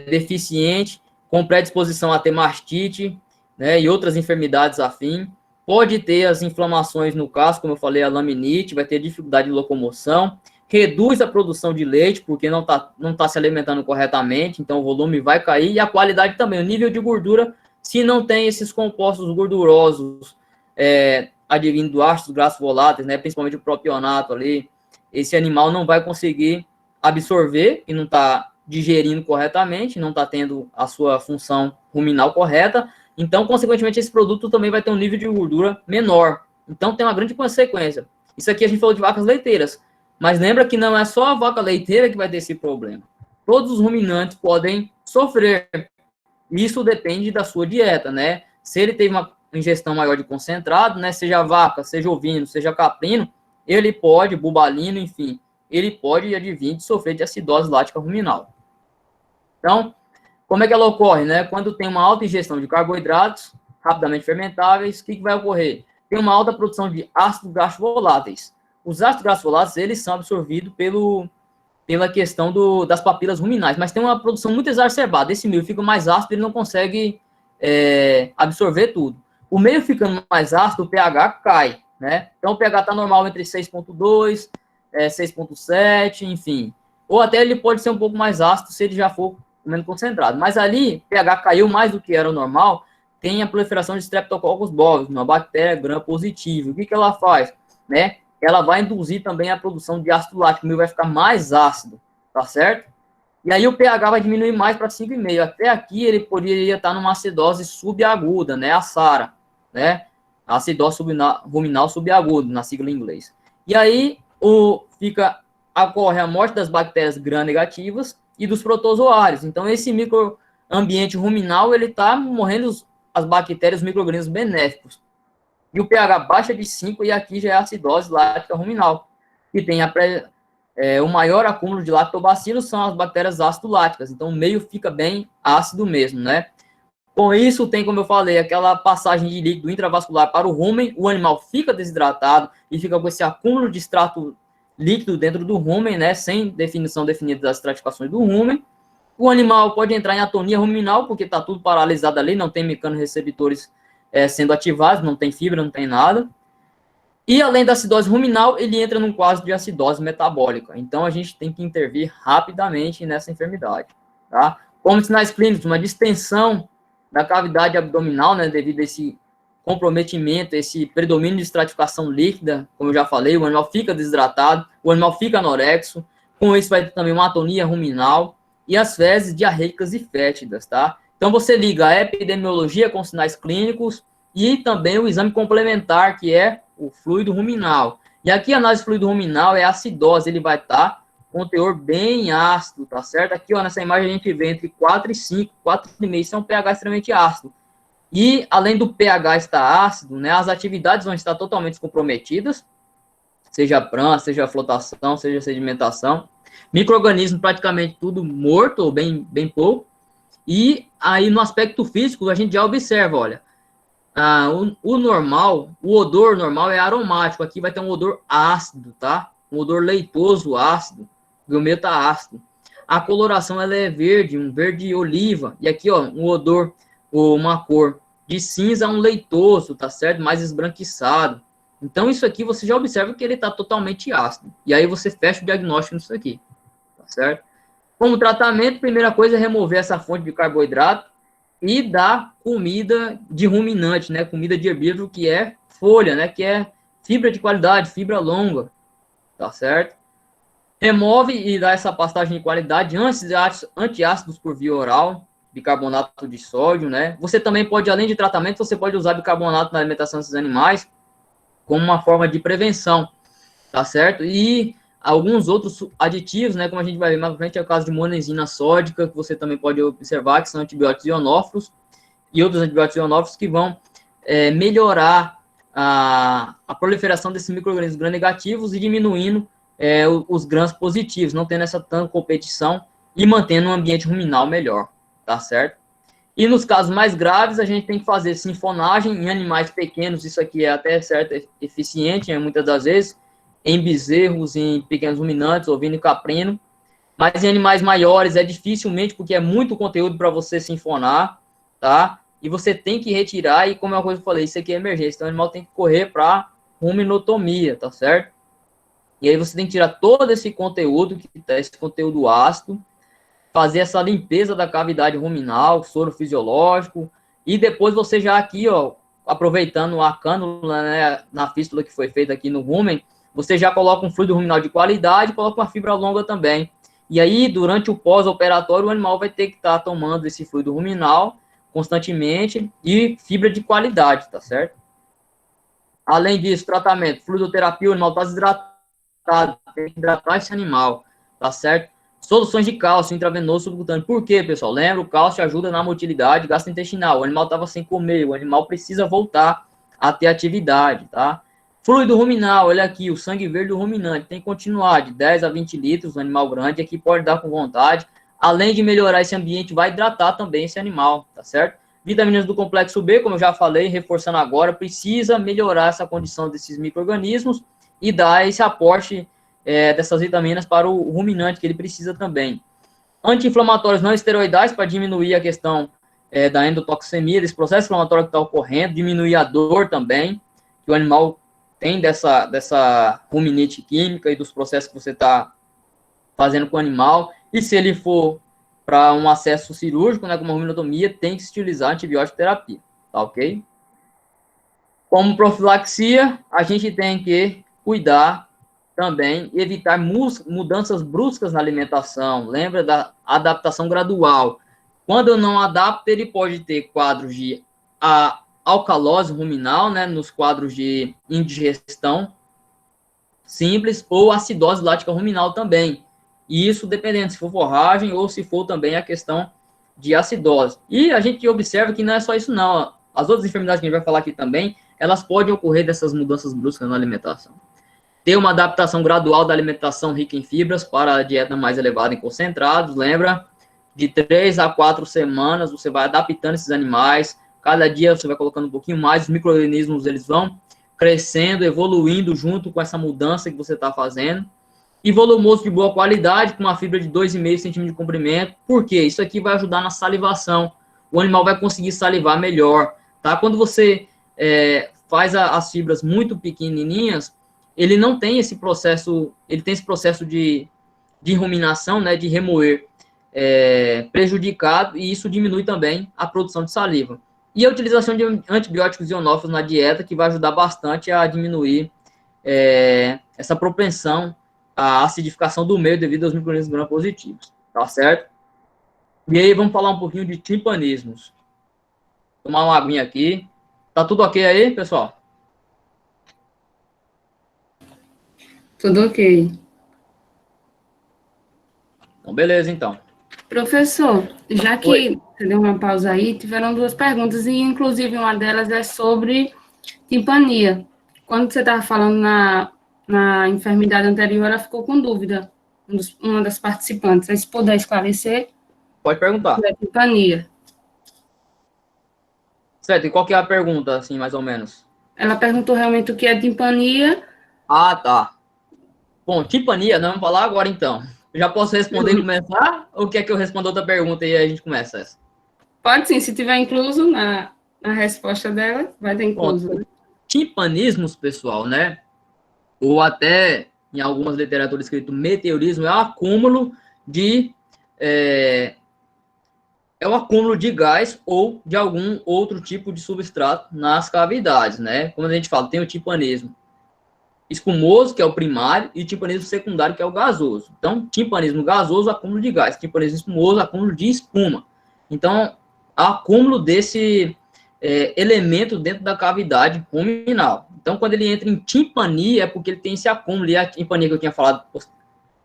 deficiente, com predisposição a ter mastite, né, e outras enfermidades afim. Pode ter as inflamações no casco, como eu falei, a laminite, vai ter dificuldade de locomoção, reduz a produção de leite, porque não tá se alimentando corretamente, então o volume vai cair, e a qualidade também, o nível de gordura, se não tem esses compostos gordurosos, advindo do ácidos graxos voláteis, né, principalmente o propionato ali, esse animal não vai conseguir absorver e não está digerindo corretamente, não está tendo a sua função ruminal correta, então, consequentemente, esse produto também vai ter um nível de gordura menor. Então, tem uma grande consequência. Isso aqui a gente falou de vacas leiteiras, mas lembra que não é só a vaca leiteira que vai ter esse problema. Todos os ruminantes podem sofrer. Isso depende da sua dieta, né? Se ele teve ingestão maior de concentrado, né, seja vaca, seja ovino, seja caprino, ele pode, bubalino, enfim, ele pode advir de sofrer de acidose lática ruminal. Então, como é que ela ocorre, né? Quando tem uma alta ingestão de carboidratos rapidamente fermentáveis, o que vai ocorrer? Tem uma alta produção de ácidos graxos voláteis. Os ácidos graxos voláteis, eles são absorvidos pela questão das papilas ruminais, mas tem uma produção muito exacerbada. Esse meio fica mais ácido, ele não consegue absorver tudo. O meio ficando mais ácido, o pH cai, né? Então, o pH está normal entre 6,2, 6,7, enfim. Ou até ele pode ser um pouco mais ácido se ele já for menos concentrado. Mas ali, o pH caiu mais do que era o normal, tem a proliferação de Streptococcus bovis, uma bactéria gram-positiva. O que ela faz? Né? Ela vai induzir também a produção de ácido lático, o meio vai ficar mais ácido, tá certo? E aí o pH vai diminuir mais para 5,5. Até aqui ele poderia estar numa acidose subaguda, né? A SARA, né? Acidose ruminal subaguda, na sigla em inglês. E aí ocorre a morte das bactérias gram-negativas e dos protozoários. Então, esse microambiente ruminal, ele está morrendo as bactérias, os micro-organismos benéficos. E o pH baixa de 5, e aqui já é a acidose lática ruminal, que tem o maior acúmulo de lactobacilos são as bactérias ácido-láticas. Então, o meio fica bem ácido mesmo, né? Com isso, tem, como eu falei, aquela passagem de líquido intravascular para o rumen, o animal fica desidratado e fica com esse acúmulo de extrato líquido dentro do rumen, né, sem definição definida das estratificações do rumen. O animal pode entrar em atonia ruminal, porque está tudo paralisado ali, não tem mecanorreceptores sendo ativados, não tem fibra, não tem nada. E, além da acidose ruminal, ele entra num quadro de acidose metabólica. Então, a gente tem que intervir rapidamente nessa enfermidade, tá? Como sinais clínicos, uma distensão da cavidade abdominal, né, devido a esse comprometimento, esse predomínio de estratificação líquida, como eu já falei, o animal fica desidratado, o animal fica anorexo, com isso vai ter também uma atonia ruminal e as fezes diarreicas e fétidas, tá? Então, você liga a epidemiologia com sinais clínicos e também o exame complementar, que é o fluido ruminal. E aqui a análise do fluido ruminal é a acidose, ele vai estar com teor bem ácido, tá certo? Aqui, ó, nessa imagem a gente vê entre 4 e 5, 4,5, isso é um pH extremamente ácido. E, além do pH estar ácido, né, as atividades vão estar totalmente comprometidas, seja pran, seja flotação, seja sedimentação. Micro-organismo praticamente tudo morto, ou bem pouco. E aí, no aspecto físico, a gente já observa, olha, o normal, o odor normal é aromático. Aqui vai ter um odor ácido, tá? Um odor leitoso ácido. O meio tá ácido. A coloração, ela é verde, um verde oliva. E aqui, ó, um odor, uma cor de cinza a um leitoso, tá certo? Mais esbranquiçado. Então, isso aqui você já observa que ele está totalmente ácido. E aí você fecha o diagnóstico nisso aqui, tá certo? Como tratamento, primeira coisa é remover essa fonte de carboidrato e dar comida de ruminante, né? Comida de herbívoro, que é folha, né? Que é fibra de qualidade, fibra longa, tá certo? Remove e dá essa pastagem de qualidade, antiácidos por via oral, bicarbonato de sódio, né? Você também pode, além de tratamento, você pode usar bicarbonato na alimentação desses animais como uma forma de prevenção, tá certo? E alguns outros aditivos, né? Como a gente vai ver mais pra frente, é o caso de monenzina sódica, que você também pode observar, que são antibióticos ionófilos, e outros antibióticos ionófilos que vão melhorar a proliferação desses micro-organismos gram-negativos e diminuindo os grãos positivos, não tendo essa tanta competição e mantendo um ambiente ruminal melhor, tá certo? E nos casos mais graves, a gente tem que fazer sinfonagem em animais pequenos, isso aqui é até certo eficiente, muitas das vezes, em bezerros, em pequenos ruminantes, ovino e caprino, mas em animais maiores é dificilmente, porque é muito conteúdo para você sinfonar, tá? E você tem que retirar, e como é uma coisa que eu falei, isso aqui é emergência, então o animal tem que correr para ruminotomia, tá certo? E aí você tem que tirar todo esse conteúdo, esse conteúdo ácido, fazer essa limpeza da cavidade ruminal, soro fisiológico, e depois você já aqui, ó, aproveitando a cânula, né, na fístula que foi feita aqui no rumen, você já coloca um fluido ruminal de qualidade, coloca uma fibra longa também. E aí, durante o pós-operatório, o animal vai ter que estar tomando esse fluido ruminal constantemente e fibra de qualidade, tá certo? Além disso, tratamento, fluidoterapia, o animal está desidratado, tem que hidratar esse animal, tá certo? Soluções de cálcio intravenoso subcutâneo. Por quê, pessoal? Lembra, o cálcio ajuda na motilidade gastrointestinal. O animal estava sem comer, o animal precisa voltar a ter atividade, tá? Fluido ruminal, olha aqui, o sangue verde do ruminante tem que continuar de 10 a 20 litros, o animal grande aqui pode dar com vontade. Além de melhorar esse ambiente, vai hidratar também esse animal, tá certo? Vitaminas do complexo B, como eu já falei, reforçando agora, precisa melhorar essa condição desses micro-organismos e dar esse aporte dessas vitaminas para o ruminante, que ele precisa também. Anti-inflamatórios não esteroidais, para diminuir a questão da endotoxemia, desse processo inflamatório que está ocorrendo, diminuir a dor também, que o animal tem dessa ruminite química e dos processos que você está fazendo com o animal. E se ele for para um acesso cirúrgico, né, como a ruminotomia, tem que se utilizar antibiótico terapia, tá ok? Como profilaxia, a gente tem que cuidar também, evitar mudanças bruscas na alimentação. Lembra da adaptação gradual. Quando eu não adapto, ele pode ter quadros de alcalose ruminal, né, nos quadros de indigestão simples, ou acidose lática ruminal também. E isso dependendo se for forragem ou se for também a questão de acidose. E a gente observa que não é só isso não. As outras enfermidades que a gente vai falar aqui também, elas podem ocorrer dessas mudanças bruscas na alimentação. Ter uma adaptação gradual da alimentação rica em fibras para a dieta mais elevada em concentrados. Lembra? De 3 a 4 semanas você vai adaptando esses animais. Cada dia você vai colocando um pouquinho mais. Os micro-organismos eles vão crescendo, evoluindo junto com essa mudança que você está fazendo. E volumoso de boa qualidade, com uma fibra de 2,5 centímetros de comprimento. Por quê? Isso aqui vai ajudar na salivação. O animal vai conseguir salivar melhor. Tá? Quando você faz as fibras muito pequenininhas, ele não tem esse processo, ele tem esse processo de ruminação, né, de remoer prejudicado, e isso diminui também a produção de saliva. E a utilização de antibióticos ionófilos na dieta, que vai ajudar bastante a diminuir essa propensão à acidificação do meio devido aos micro-organismos gram-positivos, tá certo? E aí vamos falar um pouquinho de timpanismos. Tomar uma aguinha aqui. Tá tudo ok aí, pessoal? Tudo ok. Então, beleza, então. Professor, já que Oi. você deu uma pausa aí, tiveram duas perguntas, e inclusive uma delas é sobre timpania. Quando você estava falando na enfermidade anterior, ela ficou com dúvida, uma das participantes. Aí, se puder esclarecer, Pode perguntar. é timpania. Certo, e qual que é a pergunta, assim, mais ou menos? Ela perguntou realmente o que é timpania. Ah, tá. Bom, timpania, nós vamos falar agora, então. Já posso responder e começar? Ou quer que eu responda outra pergunta e aí a gente começa essa? Pode sim, se tiver incluso na resposta dela, vai ter incluso. Bom, timpanismos, pessoal, né? Ou até, em algumas literaturas escrito meteorismo, é o acúmulo de... é o acúmulo de gás ou de algum outro tipo de substrato nas cavidades, né? Como a gente fala, tem o timpanismo espumoso, que é o primário, e timpanismo secundário, que é o gasoso. Então, timpanismo gasoso, acúmulo de gás. Timpanismo espumoso, acúmulo de espuma. Então, acúmulo desse elemento dentro da cavidade ruminal. Então, quando ele entra em timpania, é porque ele tem esse acúmulo. E a timpania que eu tinha falado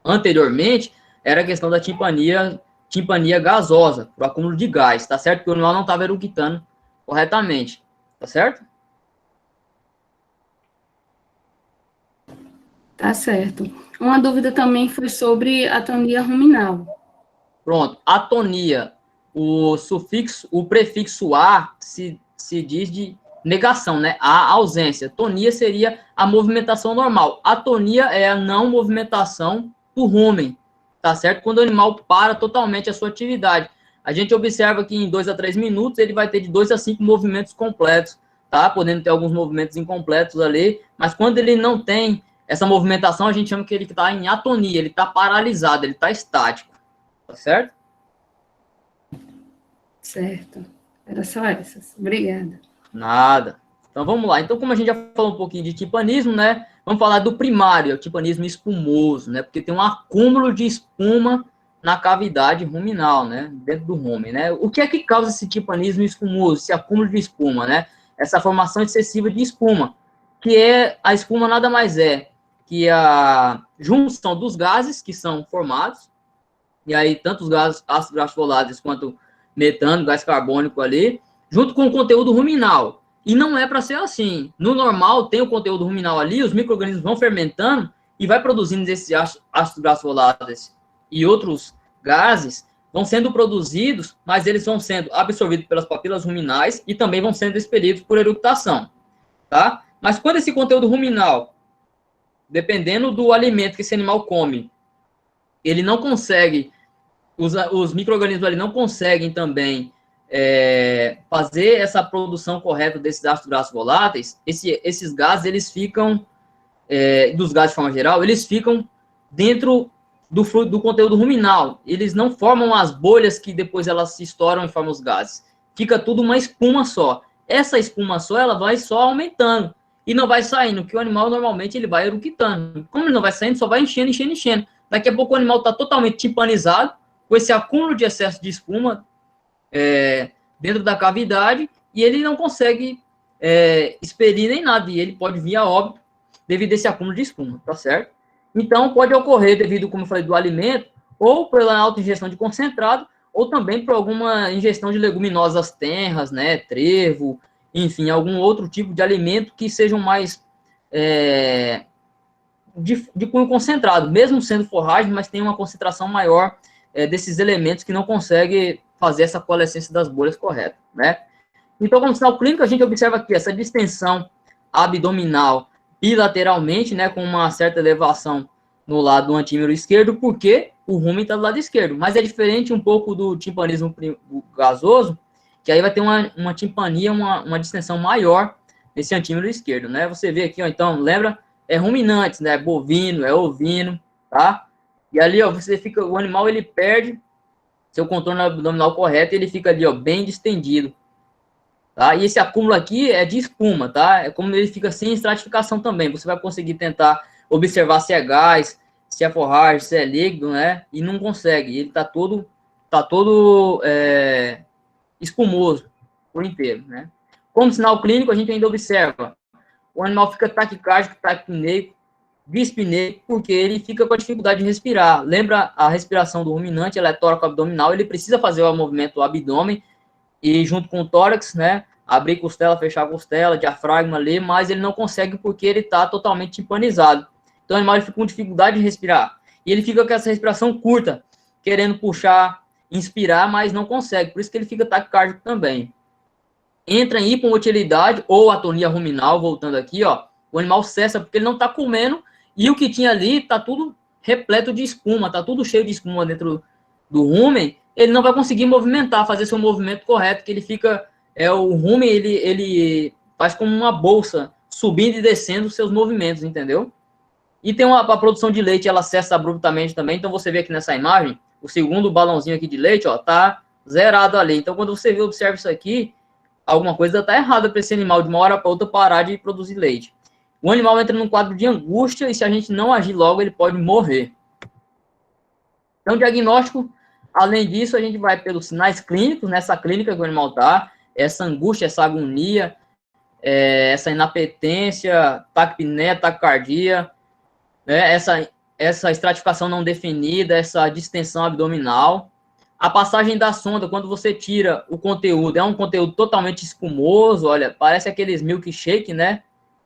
anteriormente era a questão da timpania gasosa, o acúmulo de gás, tá certo? Porque o animal não estava eructando corretamente, tá certo? Tá certo. Uma dúvida também foi sobre a atonia ruminal. Pronto, atonia, o prefixo a se diz de negação, né? A ausência. Tonia seria a movimentação normal. Atonia é a não movimentação do rumen, tá certo? Quando o animal para totalmente a sua atividade. A gente observa que em 2 a 3 minutos ele vai ter de 2 a 5 movimentos completos, tá? Podendo ter alguns movimentos incompletos ali, mas quando ele não tem essa movimentação, a gente chama que ele está em atonia, ele está paralisado, ele está estático, tá certo? Certo. Era só essas. Obrigada. Nada. Então vamos lá. Então, como a gente já falou um pouquinho de timpanismo, né? Vamos falar do primário, o timpanismo espumoso, né? Porque tem um acúmulo de espuma na cavidade ruminal, né? Dentro do rumen, né? O que é que causa esse timpanismo espumoso, esse acúmulo de espuma, né? Essa formação excessiva de espuma, que é a espuma nada mais é que a junção dos gases que são formados, e aí tanto os gases, ácidos graxos voláteis quanto metano, gás carbônico ali, junto com o conteúdo ruminal. E não é para ser assim. No normal, tem o conteúdo ruminal ali, os micro-organismos vão fermentando e vai produzindo esses ácidos graxos voláteis e outros gases, vão sendo produzidos, mas eles vão sendo absorvidos pelas papilas ruminais e também vão sendo expelidos por eructação, tá? Mas quando esse conteúdo ruminal, dependendo do alimento que esse animal come, ele não consegue, os micro-organismos ali não conseguem também fazer essa produção correta desses ácidos graxos voláteis, esses gases, eles ficam, dos gases de forma geral, eles ficam dentro do conteúdo ruminal. Eles não formam as bolhas que depois elas se estouram e formam os gases. Fica tudo uma espuma só. Essa espuma só, ela vai só aumentando e não vai saindo, que o animal normalmente ele vai eructando. Como ele não vai saindo, só vai enchendo, enchendo, enchendo. Daqui a pouco o animal está totalmente timpanizado, com esse acúmulo de excesso de espuma dentro da cavidade, e ele não consegue expelir nem nada, e ele pode vir a óbito devido a esse acúmulo de espuma, tá certo? Então, pode ocorrer devido, como eu falei, do alimento, ou pela alta ingestão de concentrado, ou também por alguma ingestão de leguminosas tenras, né, trevo, enfim, algum outro tipo de alimento que sejam mais de cunho concentrado, mesmo sendo forragem, mas tem uma concentração maior desses elementos que não conseguem fazer essa coalescência das bolhas correta, né? Então, como sinal clínico, a gente observa aqui essa distensão abdominal bilateralmente, né, com uma certa elevação no lado do antímero esquerdo, porque o rumen está do lado esquerdo. Mas é diferente um pouco do timpanismo gasoso, que aí vai ter uma timpania, uma distensão maior nesse antímero esquerdo, né? Você vê aqui, ó, então, lembra? É ruminantes, né? É bovino, é ovino, tá? E ali, ó, você fica, o animal, ele perde seu contorno abdominal correto e ele fica ali, ó, bem distendido. Tá? E esse acúmulo aqui é de espuma, tá? É como ele fica sem estratificação também. Você vai conseguir tentar observar se é gás, se é forragem, se é líquido, né? E não consegue. Ele tá todo espumoso por inteiro, né? Como sinal clínico, a gente ainda observa o animal fica taquicárdico, taquipneico, bispneico, porque ele fica com a dificuldade de respirar. Lembra a respiração do ruminante, ela é tóraco-abdominal, ele precisa fazer o movimento do abdômen e junto com o tórax, né, abrir costela, fechar a costela, diafragma ali, mas ele não consegue porque ele está totalmente timpanizado. Então o animal ele fica com dificuldade de respirar. E ele fica com essa respiração curta, querendo puxar, inspirar, mas não consegue. Por isso que ele fica taquicárdico também. Entra em hipomotilidade ou atonia ruminal, voltando aqui, ó. O animal cessa porque ele não está comendo e o que tinha ali está tudo repleto de espuma, está tudo cheio de espuma dentro do rumen. Ele não vai conseguir movimentar, fazer seu movimento correto, que ele fica, o rumen, ele faz como uma bolsa, subindo e descendo os seus movimentos, entendeu? E tem a produção de leite, ela cessa abruptamente também, então você vê aqui nessa imagem, o segundo balãozinho aqui de leite, ó, tá zerado ali. Então, quando você observa isso aqui, alguma coisa está errada para esse animal, de uma hora para outra, parar de produzir leite. O animal entra num quadro de angústia e se a gente não agir logo, ele pode morrer. Então, diagnóstico, além disso, a gente vai pelos sinais clínicos, nessa clínica que o animal está, essa angústia, essa agonia, essa inapetência, taquipneia, taquicardia, né, essa estratificação não definida, essa distensão abdominal. A passagem da sonda, quando você tira o conteúdo, é um conteúdo totalmente espumoso, olha, parece aqueles milkshake, né?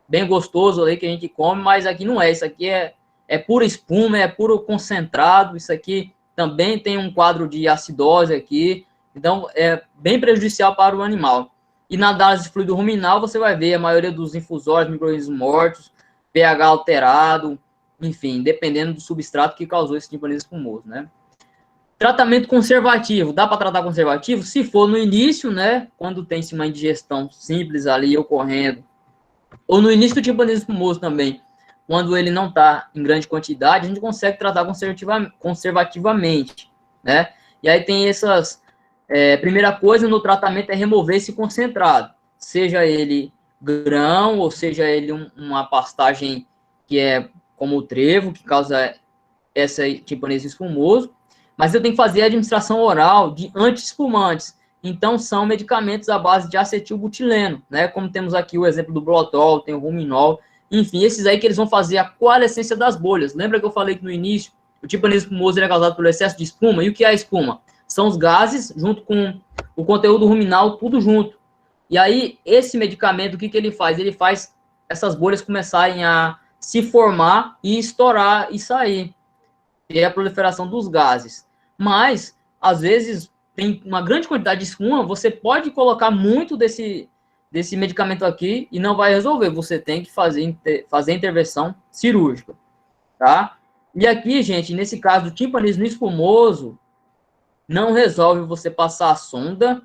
Bem gostoso ali que a gente come, mas aqui não é. Isso aqui é pura espuma, é puro concentrado. Isso aqui também tem um quadro de acidose aqui. Então, é bem prejudicial para o animal. E na análise de fluido ruminal, você vai ver a maioria dos infusórios, micro-organismos mortos, pH alterado, enfim, dependendo do substrato que causou esse timpanismo espumoso, né? Tratamento conservativo, dá para tratar conservativo? Se for no início, né, quando tem uma indigestão simples ali ocorrendo, ou no início do timpanismo espumoso também, quando ele não está em grande quantidade, a gente consegue tratar conservativamente, né? E aí tem essas... primeira coisa no tratamento é remover esse concentrado, seja ele grão, ou seja ele uma pastagem que é como o trevo, que causa esse timpanismo espumoso, mas eu tenho que fazer a administração oral de anti-espumantes. Então, são medicamentos à base de acetilbutileno, né? Como temos aqui o exemplo do Blotol, tem o Ruminol, enfim, esses aí que eles vão fazer a coalescência das bolhas. Lembra que eu falei que no início O timpanismo espumoso ele é causado pelo excesso de espuma. E o que é a espuma? São os gases junto com o conteúdo ruminal, tudo junto. E aí, esse medicamento, o que ele faz? Ele faz essas bolhas começarem a se formar e estourar e sair. E é a proliferação dos gases. Mas, às vezes, tem uma grande quantidade de espuma, você pode colocar muito desse medicamento aqui e não vai resolver. Você tem que fazer intervenção cirúrgica, tá? E aqui, gente, nesse caso do timpanismo espumoso, não resolve você passar a sonda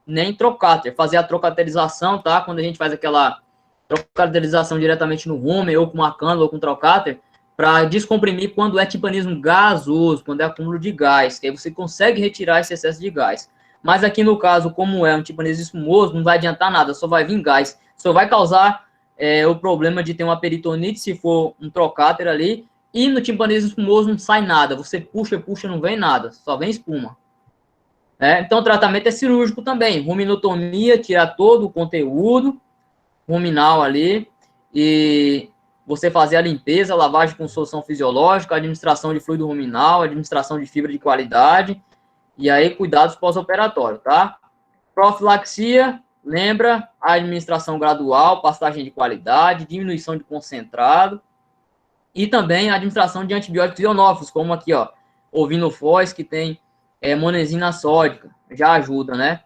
nem trocáter, fazer a trocaterização, tá? Quando a gente faz aquela trocaterização diretamente no rumen, ou com uma cânula, ou com trocáter, para descomprimir quando é timpanismo gasoso, quando é acúmulo de gás, que aí você consegue retirar esse excesso de gás. Mas aqui no caso, como é um timpanismo espumoso, não vai adiantar nada, só vai vir gás, só vai causar o problema de ter uma peritonite, se for um trocáter ali, e no timpanismo espumoso não sai nada, você puxa, não vem nada, só vem espuma. Então, o tratamento é cirúrgico também, ruminotomia, tirar todo o conteúdo ruminal ali, e você fazer a limpeza, lavagem com solução fisiológica, administração de fluido ruminal, administração de fibra de qualidade, e aí cuidados pós-operatório, tá? Profilaxia, lembra, a administração gradual, pastagem de qualidade, diminuição de concentrado, e também a administração de antibióticos ionófilos, como aqui, ó, Ovinofos, que tem monensina sódica, já ajuda, né?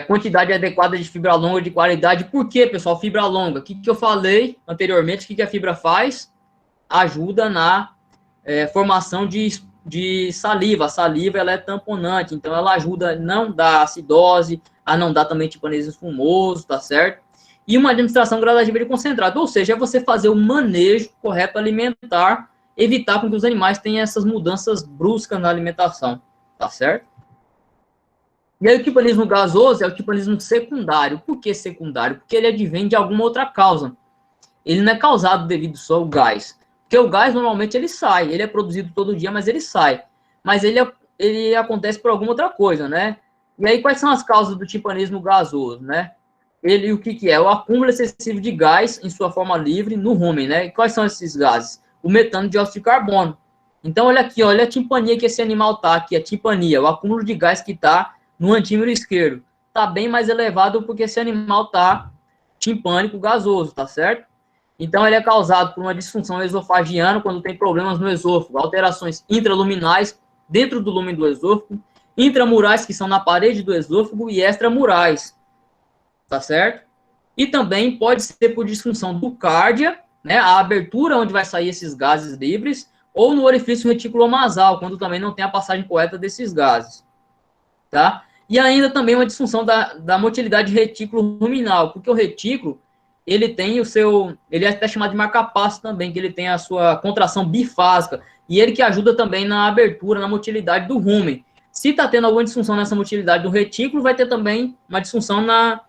Quantidade adequada de fibra longa de qualidade. Por que, pessoal, fibra longa? O que eu falei anteriormente? O que a fibra faz? Ajuda na formação de saliva. A saliva, ela é tamponante, então ela ajuda a não dar acidose, a não dar também timpanismo espumoso, tá certo? E uma administração gradativa de concentrado, ou seja, é você fazer o manejo correto alimentar, evitar que os animais tenham essas mudanças bruscas na alimentação, tá certo? E aí o timpanismo gasoso é o timpanismo secundário. Por que secundário? Porque ele advém de alguma outra causa. Ele não é causado devido só ao gás. Porque o gás, normalmente, ele sai. Ele é produzido todo dia, mas ele sai. Mas ele acontece por alguma outra coisa, né? E aí, quais são as causas do timpanismo gasoso, né? O que é? O acúmulo excessivo de gás em sua forma livre no rumen, né? E quais são esses gases? O metano e dióxido de carbono. Então, olha aqui, olha a timpania que esse animal tá aqui, a timpania, o acúmulo de gás que tá no antímero esquerdo. Tá bem mais elevado porque esse animal tá timpânico gasoso, tá certo? Então, ele é causado por uma disfunção esofagiana, quando tem problemas no esôfago, alterações intraluminais dentro do lúmen do esôfago, intramurais, que são na parede do esôfago, e extramurais, tá certo? E também pode ser por disfunção do cárdia, né, a abertura onde vai sair esses gases livres, ou no orifício reticulonasal, quando também não tem a passagem correta desses gases, tá? E ainda também uma disfunção da motilidade retículo ruminal, porque o retículo, ele tem ele é até chamado de marcapasso também, que ele tem a sua contração bifásica, e ele que ajuda também na abertura, na motilidade do rumen. Se está tendo alguma disfunção nessa motilidade do retículo, vai ter também uma disfunção na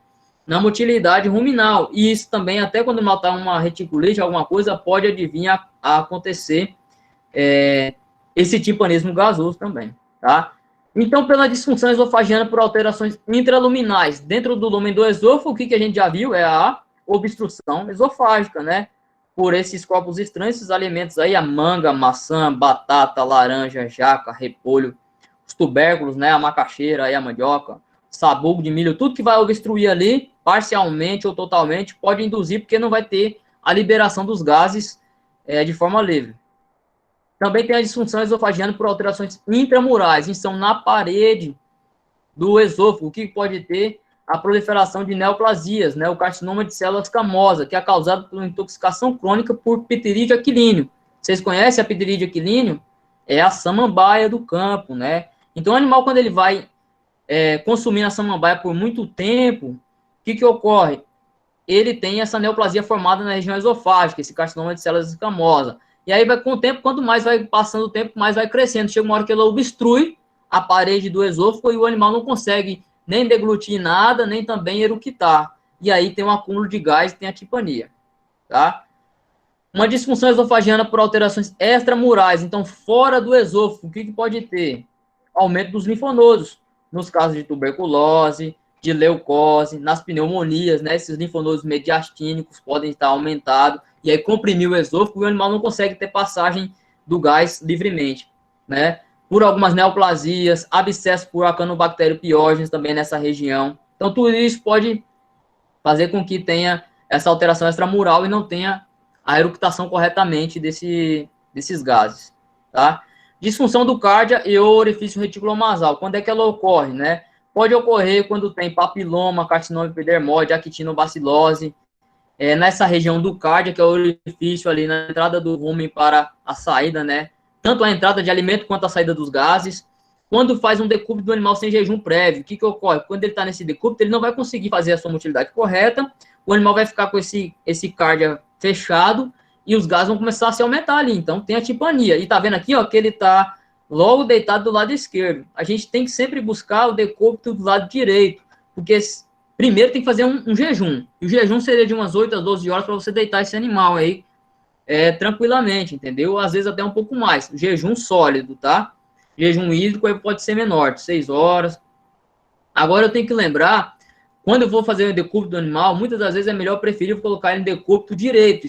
motilidade ruminal, e isso também, até quando notar uma reticulite, alguma coisa, pode adivinhar a acontecer esse timpanismo gasoso também, tá? Então, pela disfunção esofagiana por alterações intraluminais dentro do lúmen do esôfago, o que a gente já viu é a obstrução esofágica, né? Por esses corpos estranhos, esses alimentos aí, a manga, maçã, batata, laranja, jaca, repolho, os tubérculos, né? A macaxeira, aí a mandioca, sabugo de milho, tudo que vai obstruir ali, parcialmente ou totalmente, pode induzir, porque não vai ter a liberação dos gases de forma livre. Também tem a disfunção esofagiana por alterações intramurais, então na parede do esôfago, o que pode ter a proliferação de neoplasias, né, o carcinoma de células escamosas, que é causado por intoxicação crônica por Pterídeo aquilíneo. Vocês conhecem a Pterídeo aquilíneo? É a samambaia do campo, né? Então, o animal, quando ele vai consumindo a samambaia por muito tempo, o que ocorre? Ele tem essa neoplasia formada na região esofágica, esse carcinoma de células escamosas. E aí, com o tempo, quanto mais vai passando o tempo, mais vai crescendo. Chega uma hora que ela obstrui a parede do esôfago e o animal não consegue nem deglutir nada, nem também eructar. E aí tem um acúmulo de gás e tem a timpania, tá? Uma disfunção esofagiana por alterações extramurais, então fora do esôfago, o que pode ter? Aumento dos linfonodos, nos casos de tuberculose, de leucose, nas pneumonias, né? Esses linfonodos mediastínicos podem estar aumentados, e aí comprimir o esôfago e o animal não consegue ter passagem do gás livremente, né? Por algumas neoplasias, abscesso por acanobactério piógenes também nessa região. Então, tudo isso pode fazer com que tenha essa alteração extramural e não tenha a eructação corretamente desses gases, tá? Disfunção do cárdia e orifício reticulonasal. Quando é que ela ocorre, né? Pode ocorrer quando tem papiloma, carcinoma epidermoide, actinobacilose, nessa região do cárdia, que é o orifício ali na entrada do rumen para a saída, né? Tanto a entrada de alimento quanto a saída dos gases. Quando faz um decúbito do animal sem jejum prévio, o que ocorre? Quando ele está nesse decúbito, ele não vai conseguir fazer a sua motilidade correta, o animal vai ficar com esse cárdia fechado e os gases vão começar a se aumentar ali. Então, tem a tipania. E tá vendo aqui, ó, que ele está logo deitado do lado esquerdo. A gente tem que sempre buscar o decúbito do lado direito, porque primeiro tem que fazer um jejum. E o jejum seria de umas 8 a 12 horas para você deitar esse animal aí tranquilamente, entendeu? Às vezes até um pouco mais. Jejum sólido, tá? Jejum hídrico aí pode ser menor, de 6 horas. Agora eu tenho que lembrar, quando eu vou fazer o decúbito do animal, muitas das vezes é melhor preferir colocar ele em decúbito direito,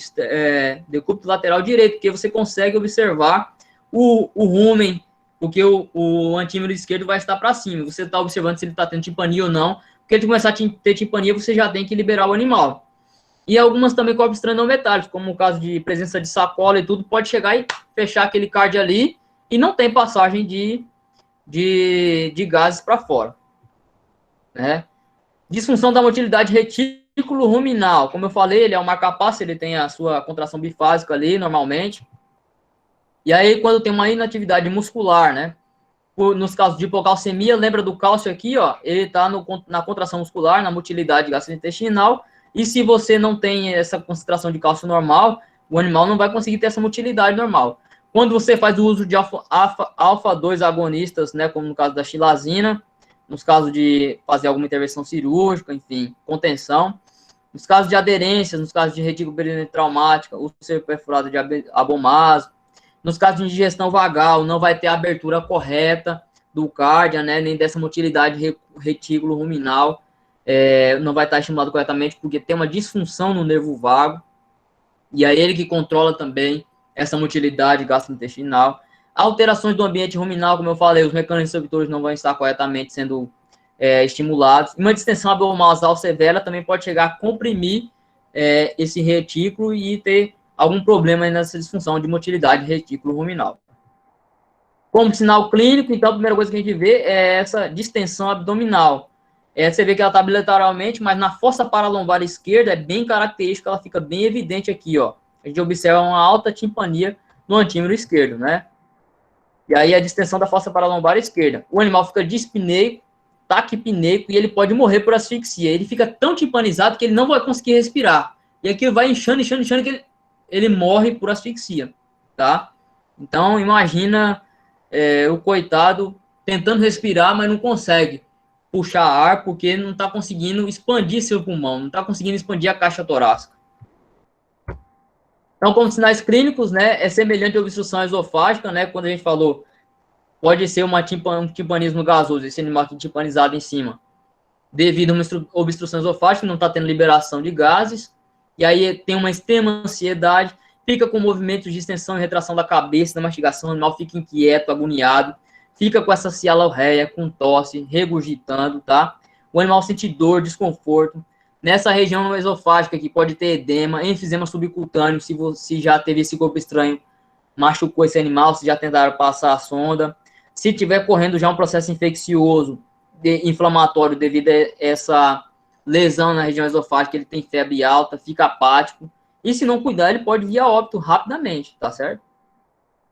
decúbito lateral direito, porque você consegue observar o rumen, porque o antímero esquerdo vai estar para cima. Você está observando se ele está tendo tipania ou não, porque ele começar a ter tipania, você já tem que liberar o animal. E algumas também corpos estranhos não metálicos, como o caso de presença de sacola e tudo, pode chegar e fechar aquele cárdio ali e não tem passagem de gases para fora, né? Disfunção da motilidade retículo ruminal. Como eu falei, ele é um marcapasso, ele tem a sua contração bifásica ali, normalmente. E aí, quando tem uma inatividade muscular, né? Nos casos de hipocalcemia, lembra do cálcio aqui, ó? Ele está na contração muscular, na motilidade gastrointestinal. E se você não tem essa concentração de cálcio normal, o animal não vai conseguir ter essa motilidade normal. Quando você faz o uso de alfa-2 agonistas, né, como no caso da xilazina, nos casos de fazer alguma intervenção cirúrgica, enfim, contenção, nos casos de aderências, nos casos de retículo perineal traumática, úlcera perfurada de abomaso, nos casos de indigestão vagal, não vai ter a abertura correta do cárdia, né, nem dessa motilidade retículo ruminal, não vai estar estimulado corretamente, porque tem uma disfunção no nervo vago, e é ele que controla também essa motilidade gastrointestinal. Alterações do ambiente ruminal, como eu falei, os mecanismos receptores não vão estar corretamente sendo estimulados. Uma distensão abomasal severa também pode chegar a comprimir esse retículo e ter algum problema nessa disfunção de motilidade retículo ruminal. Como sinal clínico, então, a primeira coisa que a gente vê é essa distensão abdominal. Você vê que ela está bilateralmente, mas na fossa paralombar esquerda é bem característica, ela fica bem evidente aqui, ó. A gente observa uma alta timpania no antímero esquerdo, né? E aí a distensão da fossa paralombar esquerda. O animal fica dispineico, taquipneico, e ele pode morrer por asfixia. Ele fica tão timpanizado que ele não vai conseguir respirar. E aquilo vai inchando, que ele morre por asfixia, tá? Então, imagina o coitado tentando respirar, mas não consegue puxar ar porque não está conseguindo expandir seu pulmão, não está conseguindo expandir a caixa torácica. Então, como sinais clínicos, né, é semelhante à obstrução esofágica, né, quando a gente falou, pode ser um timpanismo gasoso, esse animal aqui timpanizado em cima, devido a uma obstrução esofágica, não está tendo liberação de gases, e aí tem uma extrema ansiedade, fica com movimentos de extensão e retração da cabeça, da mastigação, o animal fica inquieto, agoniado, fica com essa cialorreia, com tosse, regurgitando, tá? O animal sente dor, desconforto. Nessa região esofágica aqui pode ter edema, enfisema subcutâneo, se você já teve esse corpo estranho, machucou esse animal, se já tentaram passar a sonda. Se tiver correndo já um processo infeccioso, inflamatório devido a essa lesão na região esofágica, ele tem febre alta, fica apático. E se não cuidar, ele pode vir a óbito rapidamente, tá certo?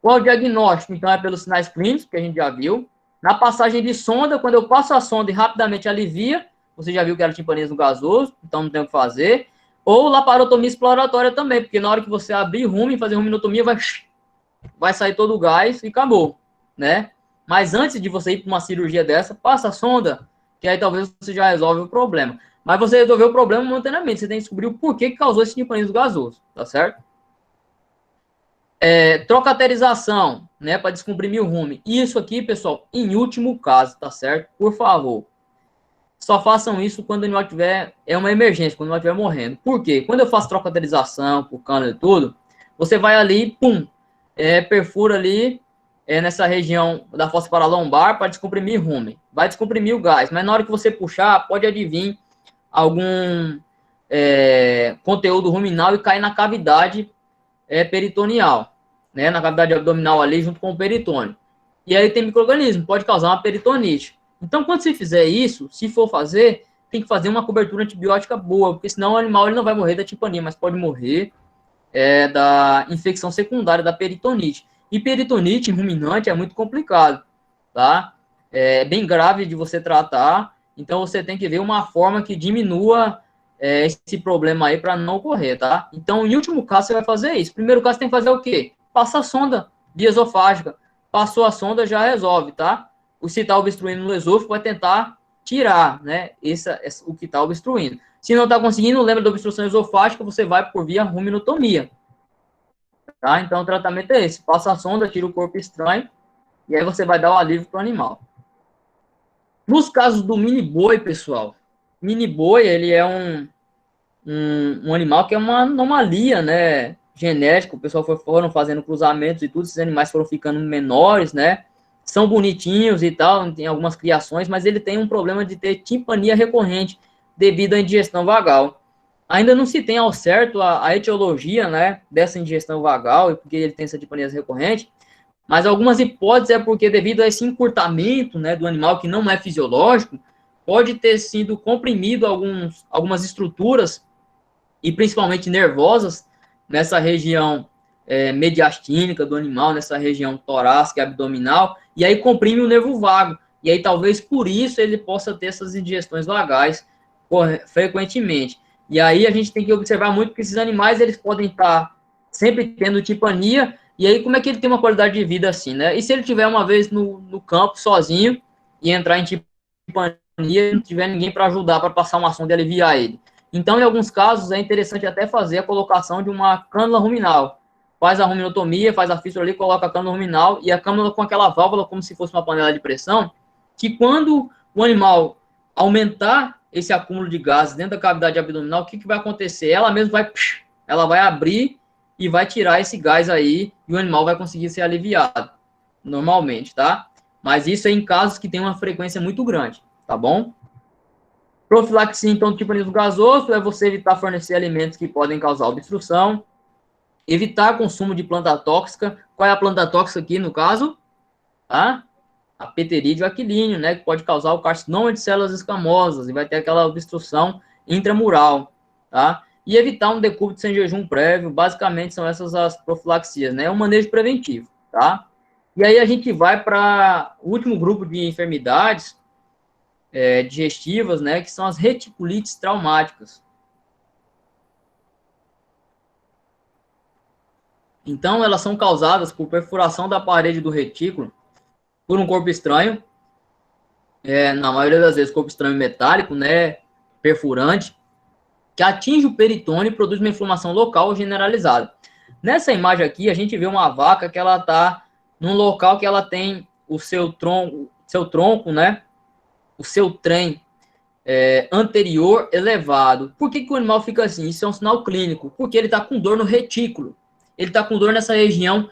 Qual é o diagnóstico? Então, é pelos sinais clínicos, que a gente já viu. Na passagem de sonda, quando eu passo a sonda e rapidamente alivia, você já viu que era timpanismo gasoso, então não tem o que fazer. Ou laparotomia exploratória também, porque na hora que você abrir rumen, fazer ruminotomia, vai sair todo o gás e acabou, né? Mas antes de você ir para uma cirurgia dessa, passa a sonda, que aí talvez você já resolve o problema. Mas você resolveu o problema momentaneamente, você tem que descobrir o porquê que causou esse timpanismo gasoso, tá certo? Trocaterização, né, para descomprimir o rumen. Isso aqui, pessoal, em último caso, tá certo? Por favor, só façam isso quando o animal tiver, uma emergência, quando o animal estiver morrendo. Por quê? Quando eu faço trocaterização, por cânula e tudo, você vai ali, pum, perfura ali nessa região da fossa paralombar para descomprimir rumen. Vai descomprimir o gás, mas na hora que você puxar, pode advir algum conteúdo ruminal e cair na cavidade peritoneal, né? Na cavidade abdominal ali, junto com o peritônio. E aí tem micro-organismo, pode causar uma peritonite. Então, quando você fizer isso, se for fazer, tem que fazer uma cobertura antibiótica boa, porque senão o animal ele não vai morrer da timpania, mas pode morrer da infecção secundária da peritonite. E peritonite em ruminante é muito complicado, tá? É bem grave de você tratar, então você tem que ver uma forma que diminua esse problema aí para não ocorrer, tá? Então, em último caso, você vai fazer isso. Primeiro caso, tem que fazer o quê? Passa a sonda via esofágica. Passou a sonda, já resolve, tá? Se está obstruindo no esôfago, vai tentar tirar, né, o que está obstruindo. Se não está conseguindo, lembra da obstrução esofágica, você vai por via ruminotomia, tá? Então, o tratamento é esse. Passa a sonda, tira o corpo estranho, e aí você vai dar o alívio para o animal. Nos casos do mini boi, pessoal, mini boi, ele é um animal que é uma anomalia, né, genética. O pessoal foram fazendo cruzamentos e tudo, esses animais foram ficando menores, né, são bonitinhos e tal, tem algumas criações, mas ele tem um problema de ter timpania recorrente devido à indigestão vagal. Ainda não se tem ao certo a etiologia, né, dessa indigestão vagal e porque ele tem essa timpania recorrente, mas algumas hipóteses é porque devido a esse encurtamento, né, do animal que não é fisiológico, pode ter sido comprimido algumas estruturas e principalmente nervosas nessa região mediastínica do animal, nessa região torácica e abdominal, e aí comprime o nervo vago. E aí talvez por isso ele possa ter essas indigestões vagais frequentemente. E aí a gente tem que observar muito que esses animais eles podem estar sempre tendo timpania, e aí como é que ele tem uma qualidade de vida assim, né? E se ele tiver uma vez no campo sozinho e entrar em timpania e não tiver ninguém para ajudar, para passar uma sonda e aliviar ele? Então, em alguns casos, é interessante até fazer a colocação de uma cânula ruminal. Faz a ruminotomia, faz a fístula ali, coloca a cânula ruminal e a cânula com aquela válvula como se fosse uma panela de pressão, que quando o animal aumentar esse acúmulo de gases dentro da cavidade abdominal, o que vai acontecer? Ela mesma vai abrir e vai tirar esse gás aí e o animal vai conseguir ser aliviado, normalmente, tá? Mas isso é em casos que tem uma frequência muito grande, tá bom? Profilaxia, então, do timpanismo gasoso, é você evitar fornecer alimentos que podem causar obstrução, evitar consumo de planta tóxica. Qual é a planta tóxica aqui, no caso? A Pterídeo aquilíneo, né, que pode causar o carcinoma de células escamosas e vai ter aquela obstrução intramural, tá? E evitar um decúbito sem jejum prévio, basicamente são essas as profilaxias, né? É um manejo preventivo, tá? E aí a gente vai para o último grupo de enfermidades digestivas, né, que são as reticulites traumáticas. Então, elas são causadas por perfuração da parede do retículo por um corpo estranho, na maioria das vezes corpo estranho metálico, né, perfurante, que atinge o peritônio e produz uma inflamação local generalizada. Nessa imagem aqui, a gente vê uma vaca que ela está num local que ela tem o seu tronco, né, o seu trem anterior elevado. Por que o animal fica assim? Isso é um sinal clínico, porque ele está com dor no retículo. Ele está com dor nessa região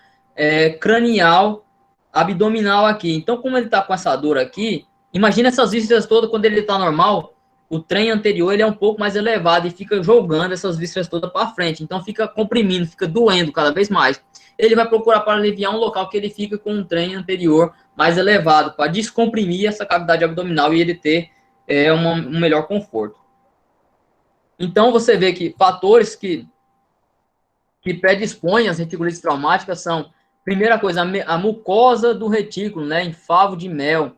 cranial, abdominal aqui. Então, como ele está com essa dor aqui, imagina essas vísceras todas, quando ele está normal, o trem anterior ele é um pouco mais elevado e fica jogando essas vísceras todas para frente. Então, fica comprimindo, fica doendo cada vez mais. Ele vai procurar para aliviar um local que ele fica com um trem anterior mais elevado, para descomprimir essa cavidade abdominal e ele ter um melhor conforto. Então, você vê que fatores que predispõem as reticulites traumáticas são, primeira coisa, a mucosa do retículo, né, em favo de mel. O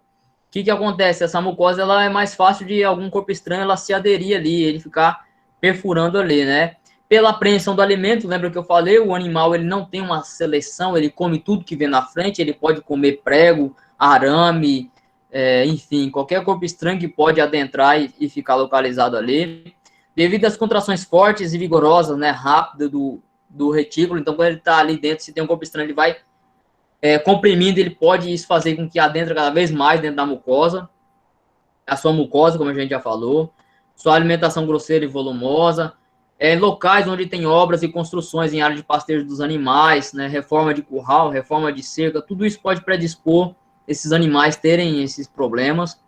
que acontece? Essa mucosa ela é mais fácil de algum corpo estranho ela se aderir ali, ele ficar perfurando ali, né? Pela apreensão do alimento, lembra que eu falei, o animal ele não tem uma seleção, ele come tudo que vem na frente, ele pode comer prego, arame, enfim, qualquer corpo estranho que pode adentrar e ficar localizado ali. Devido às contrações fortes e vigorosas, né, rápidas do retículo, então quando ele está ali dentro, se tem um corpo estranho, ele vai comprimindo, ele pode isso fazer com que adentre cada vez mais dentro da mucosa, a sua mucosa, como a gente já falou, sua alimentação grosseira e volumosa, locais onde tem obras e construções em área de pastejo dos animais, né, reforma de curral, reforma de cerca, tudo isso pode predispor esses animais terem esses problemas.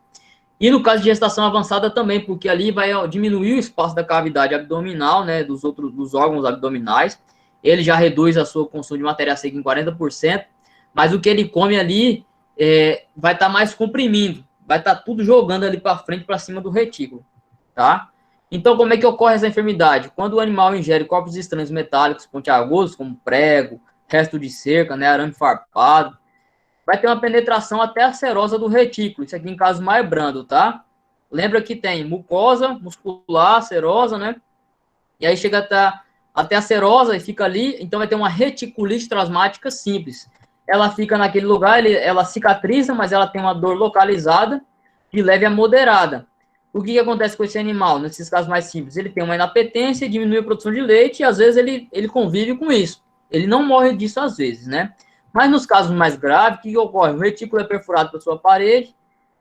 E no caso de gestação avançada também, porque ali vai diminuir o espaço da cavidade abdominal, né, dos órgãos abdominais. Ele já reduz a sua consumo de matéria seca em 40%, mas o que ele come ali vai estar mais comprimindo, vai estar tudo jogando ali para frente, para cima do retículo, tá? Então, como é que ocorre essa enfermidade? Quando o animal ingere corpos estranhos metálicos pontiagudos, como prego, resto de cerca, né, arame farpado, vai ter uma penetração até a serosa do retículo, isso aqui em caso mais brando, tá? Lembra que tem mucosa, muscular, serosa, né? E aí chega até a serosa e fica ali, então vai ter uma reticulite traumática simples. Ela fica naquele lugar, ela cicatriza, mas ela tem uma dor localizada, de leve a moderada. O que acontece com esse animal, nesses casos mais simples? Ele tem uma inapetência, diminui a produção de leite, e às vezes ele convive com isso. Ele não morre disso às vezes, né? Mas nos casos mais graves, o que ocorre? O retículo é perfurado pela sua parede,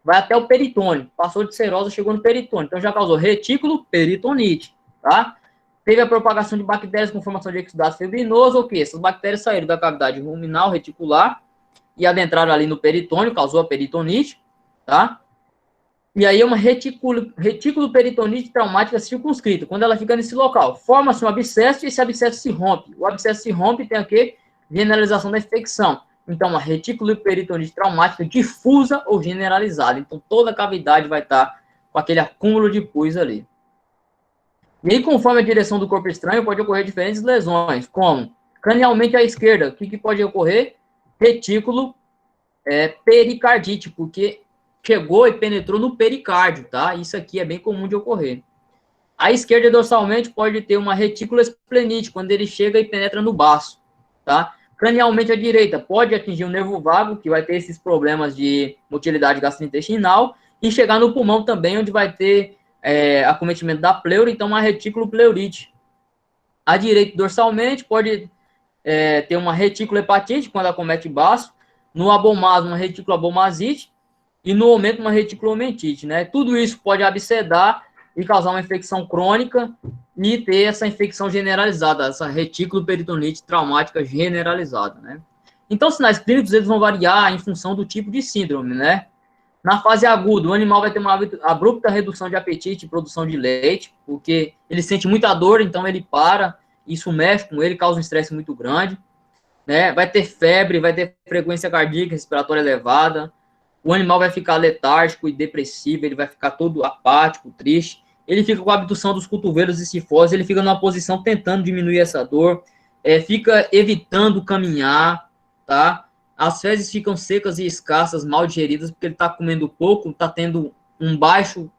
vai até o peritônio, passou de serosa, chegou no peritônio, então já causou retículo peritonite, tá? Teve a propagação de bactérias com formação de exudato fibrinoso, ou que essas bactérias saíram da cavidade ruminal reticular e adentraram ali no peritônio, causou a peritonite, tá? E aí é uma retículo peritonite traumática circunscrita. Quando ela fica nesse local, forma-se um abscesso e esse abscesso se rompe. O abscesso se rompe e tem aqui generalização da infecção. Então, uma retículo peritonite traumática difusa ou generalizada. Então, toda a cavidade vai estar com aquele acúmulo de pus ali. E aí, conforme a direção do corpo estranho, pode ocorrer diferentes lesões, como cranialmente à esquerda. O que pode ocorrer? Retículo pericardite, porque chegou e penetrou no pericárdio, tá? Isso aqui é bem comum de ocorrer. À esquerda, dorsalmente, pode ter uma retícula esplenite, quando ele chega e penetra no baço, tá? Cranialmente à direita, pode atingir o nervo vago, que vai ter esses problemas de motilidade gastrointestinal, e chegar no pulmão também, onde vai ter acometimento da pleura, então uma retículo pleurite. À direita, dorsalmente, pode ter uma retículo hepatite, quando acomete baço, no abomaso, uma retículo abomasite, e no aumento, uma reticulomentite, né? Tudo isso pode abscedar e causar uma infecção crônica e ter essa infecção generalizada, essa retículo peritonite traumática generalizada, né? Então, sinais clínicos, eles vão variar em função do tipo de síndrome, né? Na fase aguda, o animal vai ter uma abrupta redução de apetite e produção de leite, porque ele sente muita dor, então ele para, isso mexe com ele, causa um estresse muito grande, né? Vai ter febre, vai ter frequência cardíaca respiratória elevada, o animal vai ficar letárgico e depressivo, ele vai ficar todo apático, triste, ele fica com a abdução dos cotovelos e cifose, ele fica numa posição tentando diminuir essa dor, fica evitando caminhar, tá? As fezes ficam secas e escassas, mal digeridas, porque ele está comendo pouco, está tendo um baixo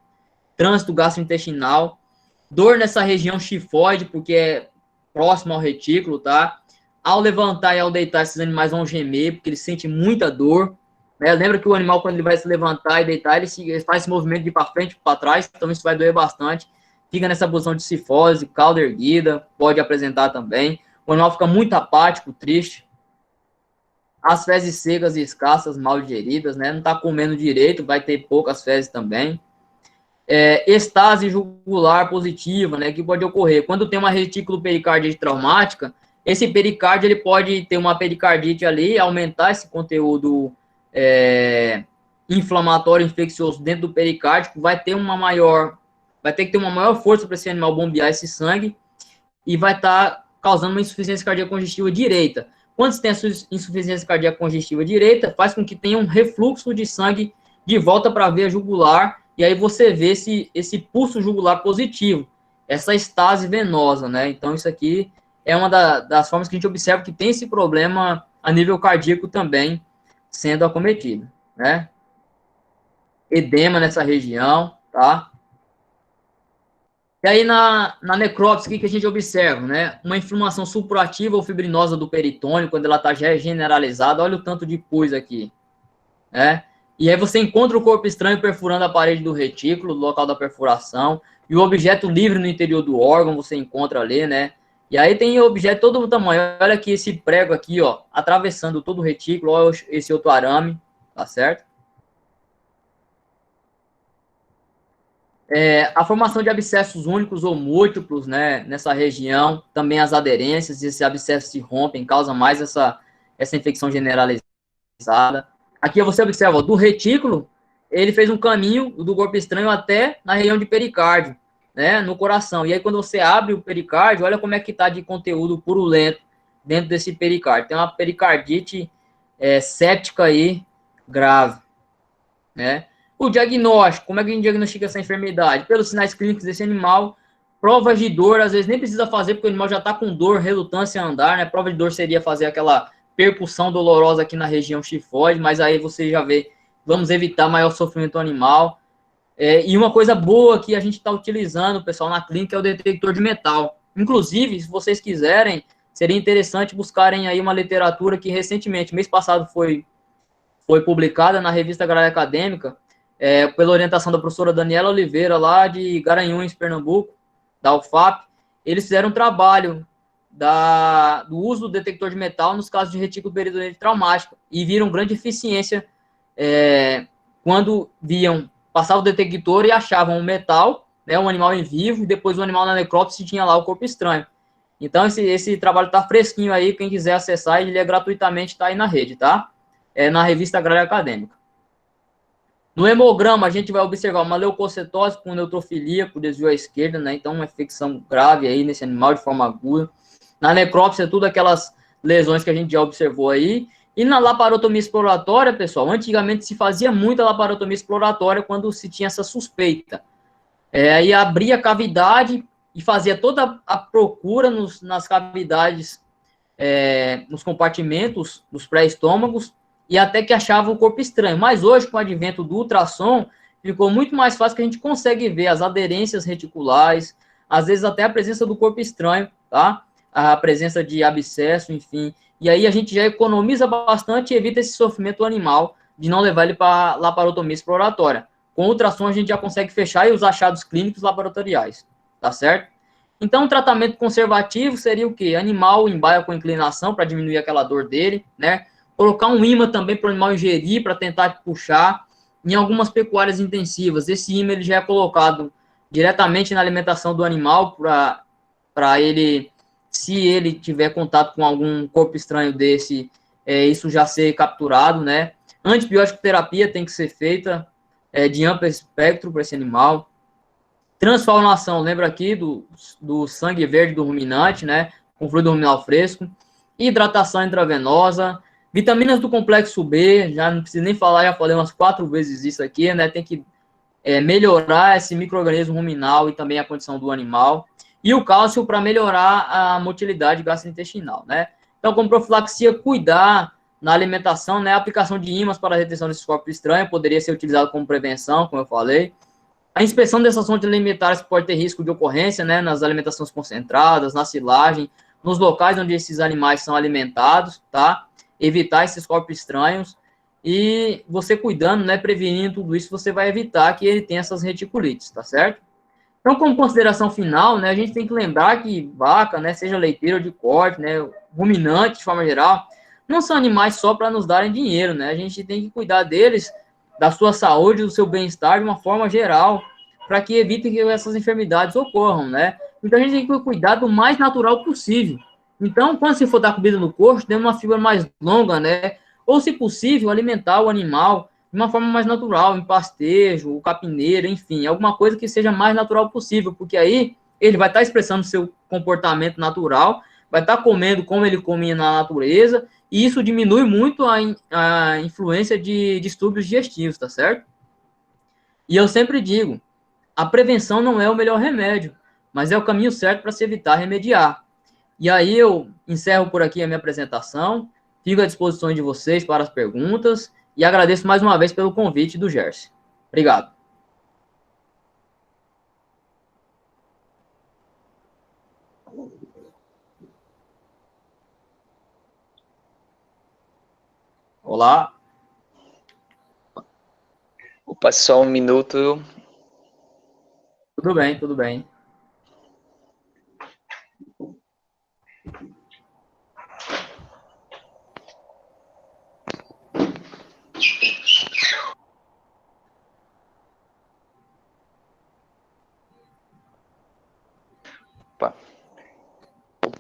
trânsito gastrointestinal, dor nessa região chifoide, porque é próximo ao retículo, tá? Ao levantar e ao deitar, esses animais vão gemer, porque eles sentem muita dor, né? Lembra que o animal, quando ele vai se levantar e deitar, ele faz esse movimento de para frente e para trás, então isso vai doer bastante. Fica nessa posição de cifose, cauda erguida, pode apresentar também. O animal fica muito apático, triste. As fezes secas e escassas, mal digeridas, né? Não está comendo direito, vai ter poucas fezes também. Estase jugular positiva, né? Que pode ocorrer. Quando tem uma retículo pericardite traumática, esse pericárdio ele pode ter uma pericardite ali, aumentar esse conteúdo inflamatório infeccioso dentro do pericárdio, vai ter que ter uma maior força para esse animal bombear esse sangue e vai estar causando uma insuficiência cardíaca congestiva direita. Quando você tem a insuficiência cardíaca congestiva direita, faz com que tenha um refluxo de sangue de volta para a veia jugular, e aí você vê esse pulso jugular positivo, essa estase venosa, né? Então, isso aqui é uma das formas que a gente observa que tem esse problema a nível cardíaco também sendo acometido, né? Edema nessa região, tá? E aí, na necrópsia, o que a gente observa, né? Uma inflamação suprativa ou fibrinosa do peritônio, quando ela está generalizada, olha o tanto de pus aqui, né? E aí você encontra o corpo estranho perfurando a parede do retículo, do local da perfuração, e o objeto livre no interior do órgão, você encontra ali, né? E aí tem objeto todo o tamanho, olha aqui esse prego aqui, ó, atravessando todo o retículo, olha esse outro arame, tá certo? A formação de abscessos únicos ou múltiplos, né, nessa região, também as aderências, esses abscessos se rompem, causa mais essa infecção generalizada. Aqui você observa, ó, do retículo, ele fez um caminho do corpo estranho até na região de pericárdio, né, no coração. E aí, quando você abre o pericárdio, olha como é que está de conteúdo purulento dentro desse pericárdio. Tem uma pericardite séptica aí, grave, né? O diagnóstico, como é que a gente diagnostica essa enfermidade? Pelos sinais clínicos desse animal, provas de dor, às vezes nem precisa fazer, porque o animal já está com dor, relutância a andar, né? Prova de dor seria fazer aquela percussão dolorosa aqui na região tifoide, mas aí você já vê, vamos evitar maior sofrimento animal. E uma coisa boa que a gente está utilizando, pessoal, na clínica é o detector de metal. Inclusive, se vocês quiserem, seria interessante buscarem aí uma literatura que recentemente, mês passado, foi publicada na revista Agrária Acadêmica, pela orientação da professora Daniela Oliveira, lá de Garanhuns, Pernambuco, da UFAP. Eles fizeram um trabalho do uso do detector de metal nos casos de retículo periodonte traumático e viram grande eficiência quando passavam o detector e achavam um metal, né, um animal em vivo, e depois o animal na necrópsia tinha lá o corpo estranho. Então, esse trabalho está fresquinho aí, quem quiser acessar, ele gratuitamente, está aí na rede, tá? Na revista Agrária Acadêmica. No hemograma, a gente vai observar uma leucocitose com neutrofilia por desvio à esquerda, né? Então, uma infecção grave aí nesse animal de forma aguda. Na necrópsia, tudo aquelas lesões que a gente já observou aí. E na laparotomia exploratória, pessoal, antigamente se fazia muita laparotomia exploratória quando se tinha essa suspeita. Aí abria a cavidade e fazia toda a procura nas cavidades, nos compartimentos dos pré-estômagos, e até que achava o corpo estranho. Mas hoje, com o advento do ultrassom, ficou muito mais fácil, que a gente consegue ver as aderências reticulares, às vezes até a presença do corpo estranho, tá? A presença de abscesso, enfim. E aí a gente já economiza bastante e evita esse sofrimento animal de não levar ele para laparotomia exploratória. Com ultrassom a gente já consegue fechar e os achados clínicos laboratoriais, tá certo? Então, o tratamento conservativo seria o quê? Animal em baia com inclinação, para diminuir aquela dor dele, né? Colocar um imã também para o animal ingerir, para tentar puxar. Em algumas pecuárias intensivas, esse imã ele já é colocado diretamente na alimentação do animal, para ele, se ele tiver contato com algum corpo estranho desse, isso já ser capturado, né? Antibiótico terapia tem que ser feita de amplo espectro para esse animal. Transfaunação, lembra aqui do sangue verde do ruminante, né? Com fluido ruminal fresco. Hidratação intravenosa. Vitaminas do complexo B, já não preciso nem falar, já falei umas 4 vezes isso aqui, né? Tem que melhorar esse micro-organismo ruminal e também a condição do animal. E o cálcio para melhorar a motilidade gastrointestinal, né? Então, como profilaxia, cuidar na alimentação, né? A aplicação de ímãs para a retenção desses corpos estranhos poderia ser utilizado como prevenção, como eu falei. A inspeção dessas fontes alimentares pode ter risco de ocorrência, né, nas alimentações concentradas, na silagem, nos locais onde esses animais são alimentados, tá? Evitar esses corpos estranhos e você cuidando, né, prevenindo tudo isso, você vai evitar que ele tenha essas reticulites, tá certo? Então, como consideração final, né, a gente tem que lembrar que vaca, né, seja leiteira ou de corte, né, ruminante de forma geral, não são animais só para nos darem dinheiro, né? A gente tem que cuidar deles, da sua saúde, do seu bem-estar de uma forma geral, para que evitem que essas enfermidades ocorram, né? Então, a gente tem que cuidar do mais natural possível. Então, quando se for dar comida no coxo, dê uma fibra mais longa, né? Ou, se possível, alimentar o animal de uma forma mais natural, em pastejo, capineira, enfim, alguma coisa que seja mais natural possível, porque aí ele vai estar expressando seu comportamento natural, vai estar comendo como ele comia na natureza, e isso diminui muito a influência de distúrbios digestivos, tá certo? E eu sempre digo, a prevenção não é o melhor remédio, mas é o caminho certo para se evitar remediar. E aí eu encerro por aqui a minha apresentação, fico à disposição de vocês para as perguntas, e agradeço mais uma vez pelo convite do Gerson. Obrigado. Olá. Opa, só um minuto. Tudo bem, tudo bem.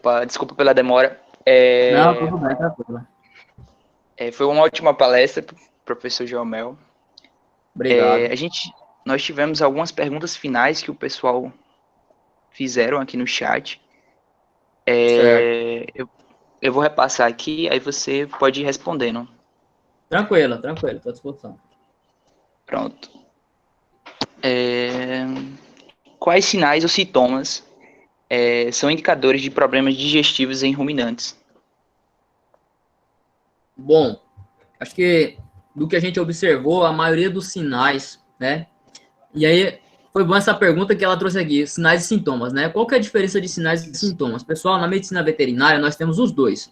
Opa, desculpa pela demora. Não, tudo bem, tranquilo. Foi uma ótima palestra, professor Joelmel. Obrigado. Nós tivemos algumas perguntas finais que o pessoal fizeram aqui no chat. Certo. Eu vou repassar aqui, aí você pode ir respondendo. Tranquilo, estou à disposição. Pronto. Quais sinais ou sintomas são indicadores de problemas digestivos em ruminantes? Bom, acho que do que a gente observou, a maioria dos sinais, né? E aí, foi bom essa pergunta que ela trouxe aqui, sinais e sintomas, né? Qual que é a diferença de sinais e sintomas? Pessoal, na medicina veterinária, nós temos os dois,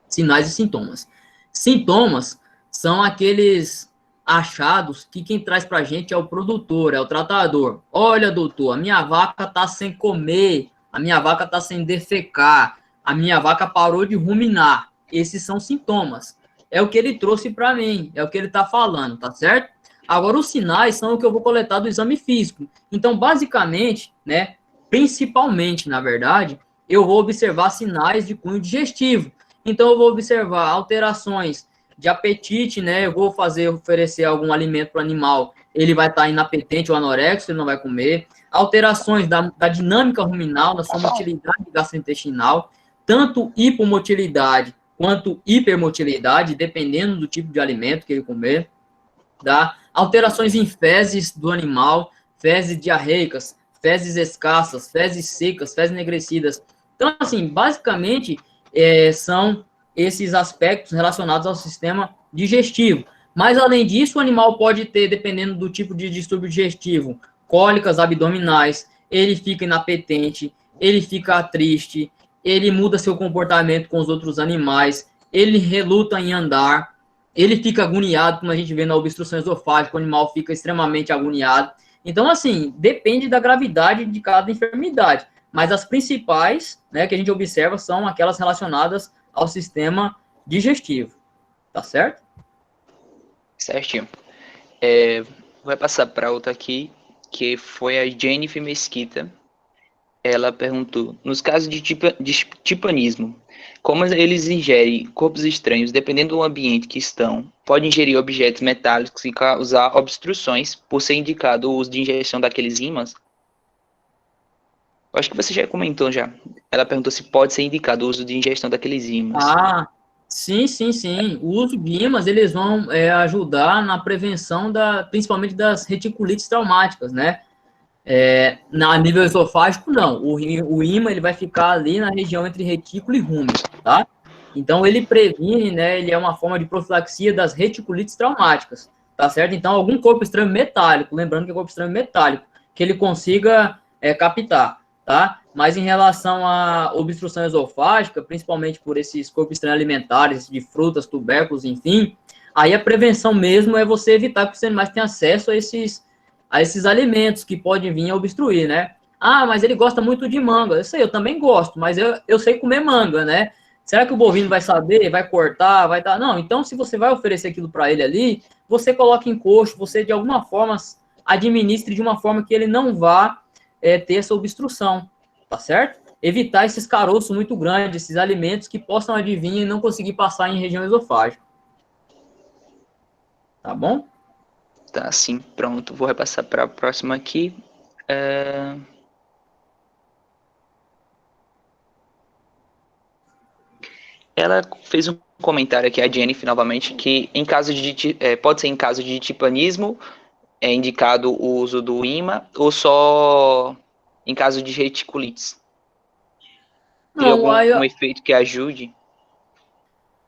sinais e sintomas. Sintomas são aqueles achados que quem traz pra gente é o produtor, é o tratador. Olha, doutor, a minha vaca tá sem comer, a minha vaca tá sem defecar, a minha vaca parou de ruminar. Esses são sintomas. É o que ele trouxe para mim, é o que ele tá falando, tá certo? Agora, os sinais são o que eu vou coletar do exame físico. Então, basicamente, né, principalmente, na verdade, eu vou observar sinais de cunho digestivo. Então, eu vou observar alterações de apetite, né? Eu vou oferecer algum alimento para o animal, ele vai estar inapetente ou anoréxico, ele não vai comer. Alterações da dinâmica ruminal, da sua motilidade gastrointestinal, tanto hipomotilidade quanto hipermotilidade, dependendo do tipo de alimento que ele comer. Tá? Alterações em fezes do animal, fezes diarreicas, fezes escassas, fezes secas, fezes enegrecidas. Então, assim, basicamente, são esses aspectos relacionados ao sistema digestivo. Mas, além disso, o animal pode ter, dependendo do tipo de distúrbio digestivo, cólicas abdominais, ele fica inapetente, ele fica triste, ele muda seu comportamento com os outros animais, ele reluta em andar, ele fica agoniado, como a gente vê na obstrução esofágica, o animal fica extremamente agoniado. Então, assim, depende da gravidade de cada enfermidade. Mas as principais, né, que a gente observa são aquelas relacionadas ao sistema digestivo. Tá certo? Certinho. Vou passar para outra aqui, que foi a Jennifer Mesquita. Ela perguntou, nos casos de tipanismo, como eles ingerem corpos estranhos, dependendo do ambiente que estão, podem ingerir objetos metálicos e causar obstruções, por ser indicado o uso de injeção daqueles ímãs? Eu acho que você já comentou já. Ela perguntou se pode ser indicado o uso de ingestão daqueles ímãs. Ah, sim, sim, sim. O uso de ímãs, eles vão ajudar na prevenção, principalmente das reticulites traumáticas, né? A nível esofágico, não. O ímã, ele vai ficar ali na região entre retículo e rúmen, tá? Então, ele previne, né? Ele é uma forma de profilaxia das reticulites traumáticas, tá certo? Então, algum corpo estranho metálico, lembrando que é corpo estranho metálico, que ele consiga captar, tá? Mas em relação à obstrução esofágica, principalmente por esses corpos estranhos alimentares, de frutas, tubérculos, enfim, aí a prevenção mesmo é você evitar que os animais tenham acesso a esses alimentos que podem vir a obstruir, né? Ah, mas ele gosta muito de manga. Eu sei, eu também gosto, mas eu sei comer manga, né? Será que o bovino vai saber, vai cortar, vai dar? Não, então se você vai oferecer aquilo para ele ali, você coloca em coxo, você de alguma forma administre de uma forma que ele não vá ter essa obstrução, tá certo? Evitar esses caroços muito grandes, esses alimentos que possam advir e não conseguir passar em região esofágica. Tá bom? Tá, sim, pronto. Vou repassar para a próxima aqui. Ela fez um comentário aqui, a Jennifer, novamente, que em caso pode ser em caso de tipanismo, é indicado o uso do ímã, ou só em caso de reticulites? Teria Não, aí, algum efeito que ajude?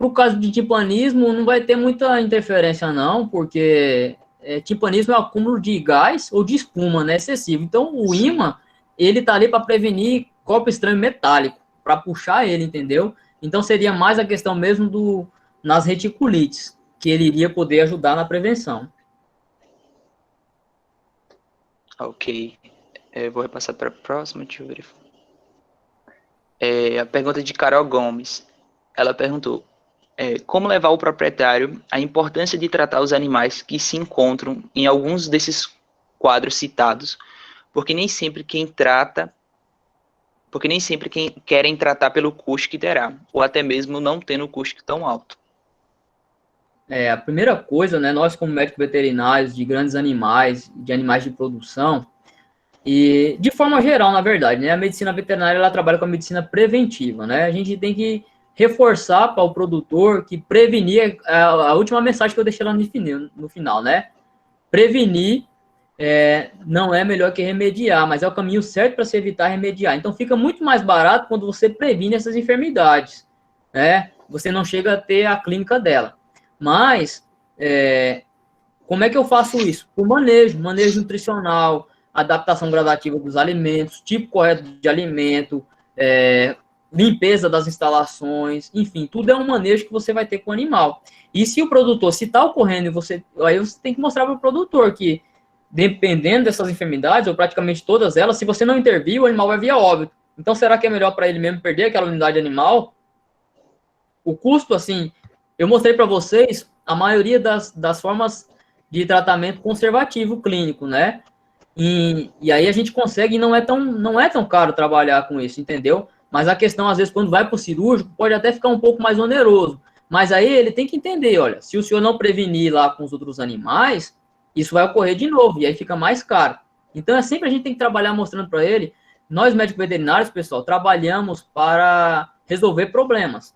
pro caso de timpanismo, não vai ter muita interferência, não, porque timpanismo é o acúmulo de gás ou de espuma, né, excessivo. Então, o ímã, ele tá ali para prevenir corpo estranho metálico, para puxar ele, entendeu? Então, seria mais a questão mesmo nas reticulites, que ele iria poder ajudar na prevenção. Ok. Vou repassar para a próxima, deixa eu verificar. A pergunta de Carol Gomes. Ela perguntou, como levar o proprietário à importância de tratar os animais que se encontram em alguns desses quadros citados, porque nem sempre quem trata porque nem sempre querem tratar pelo custo que terá, ou até mesmo não tendo custo tão alto. A primeira coisa, né, nós como médicos veterinários de grandes animais, de animais de produção, e de forma geral, na verdade, né, a medicina veterinária ela trabalha com a medicina preventiva, né, a gente tem que reforçar para o produtor que prevenir, a última mensagem que eu deixei lá no final, né, prevenir não é melhor que remediar, mas é o caminho certo para se evitar remediar. Então fica muito mais barato quando você previne essas enfermidades, né? Você não chega a ter a clínica dela. Mas como é que eu faço isso? Por manejo nutricional, adaptação gradativa dos alimentos, tipo correto de alimento, limpeza das instalações, enfim, tudo é um manejo que você vai ter com o animal. E se o produtor, se está ocorrendo, aí você tem que mostrar para o produtor que dependendo dessas enfermidades, ou praticamente todas elas, se você não intervir, o animal vai vir a óbito. Então, será que é melhor para ele mesmo perder aquela unidade animal? O custo, assim, eu mostrei para vocês a maioria das formas de tratamento conservativo clínico, né? E aí a gente consegue, não é tão caro trabalhar com isso, entendeu? Mas a questão, às vezes, quando vai para o cirúrgico, pode até ficar um pouco mais oneroso. Mas aí ele tem que entender, olha, se o senhor não prevenir lá com os outros animais, isso vai ocorrer de novo, e aí fica mais caro. Então, sempre a gente tem que trabalhar mostrando para ele, nós médicos veterinários, pessoal, trabalhamos para resolver problemas.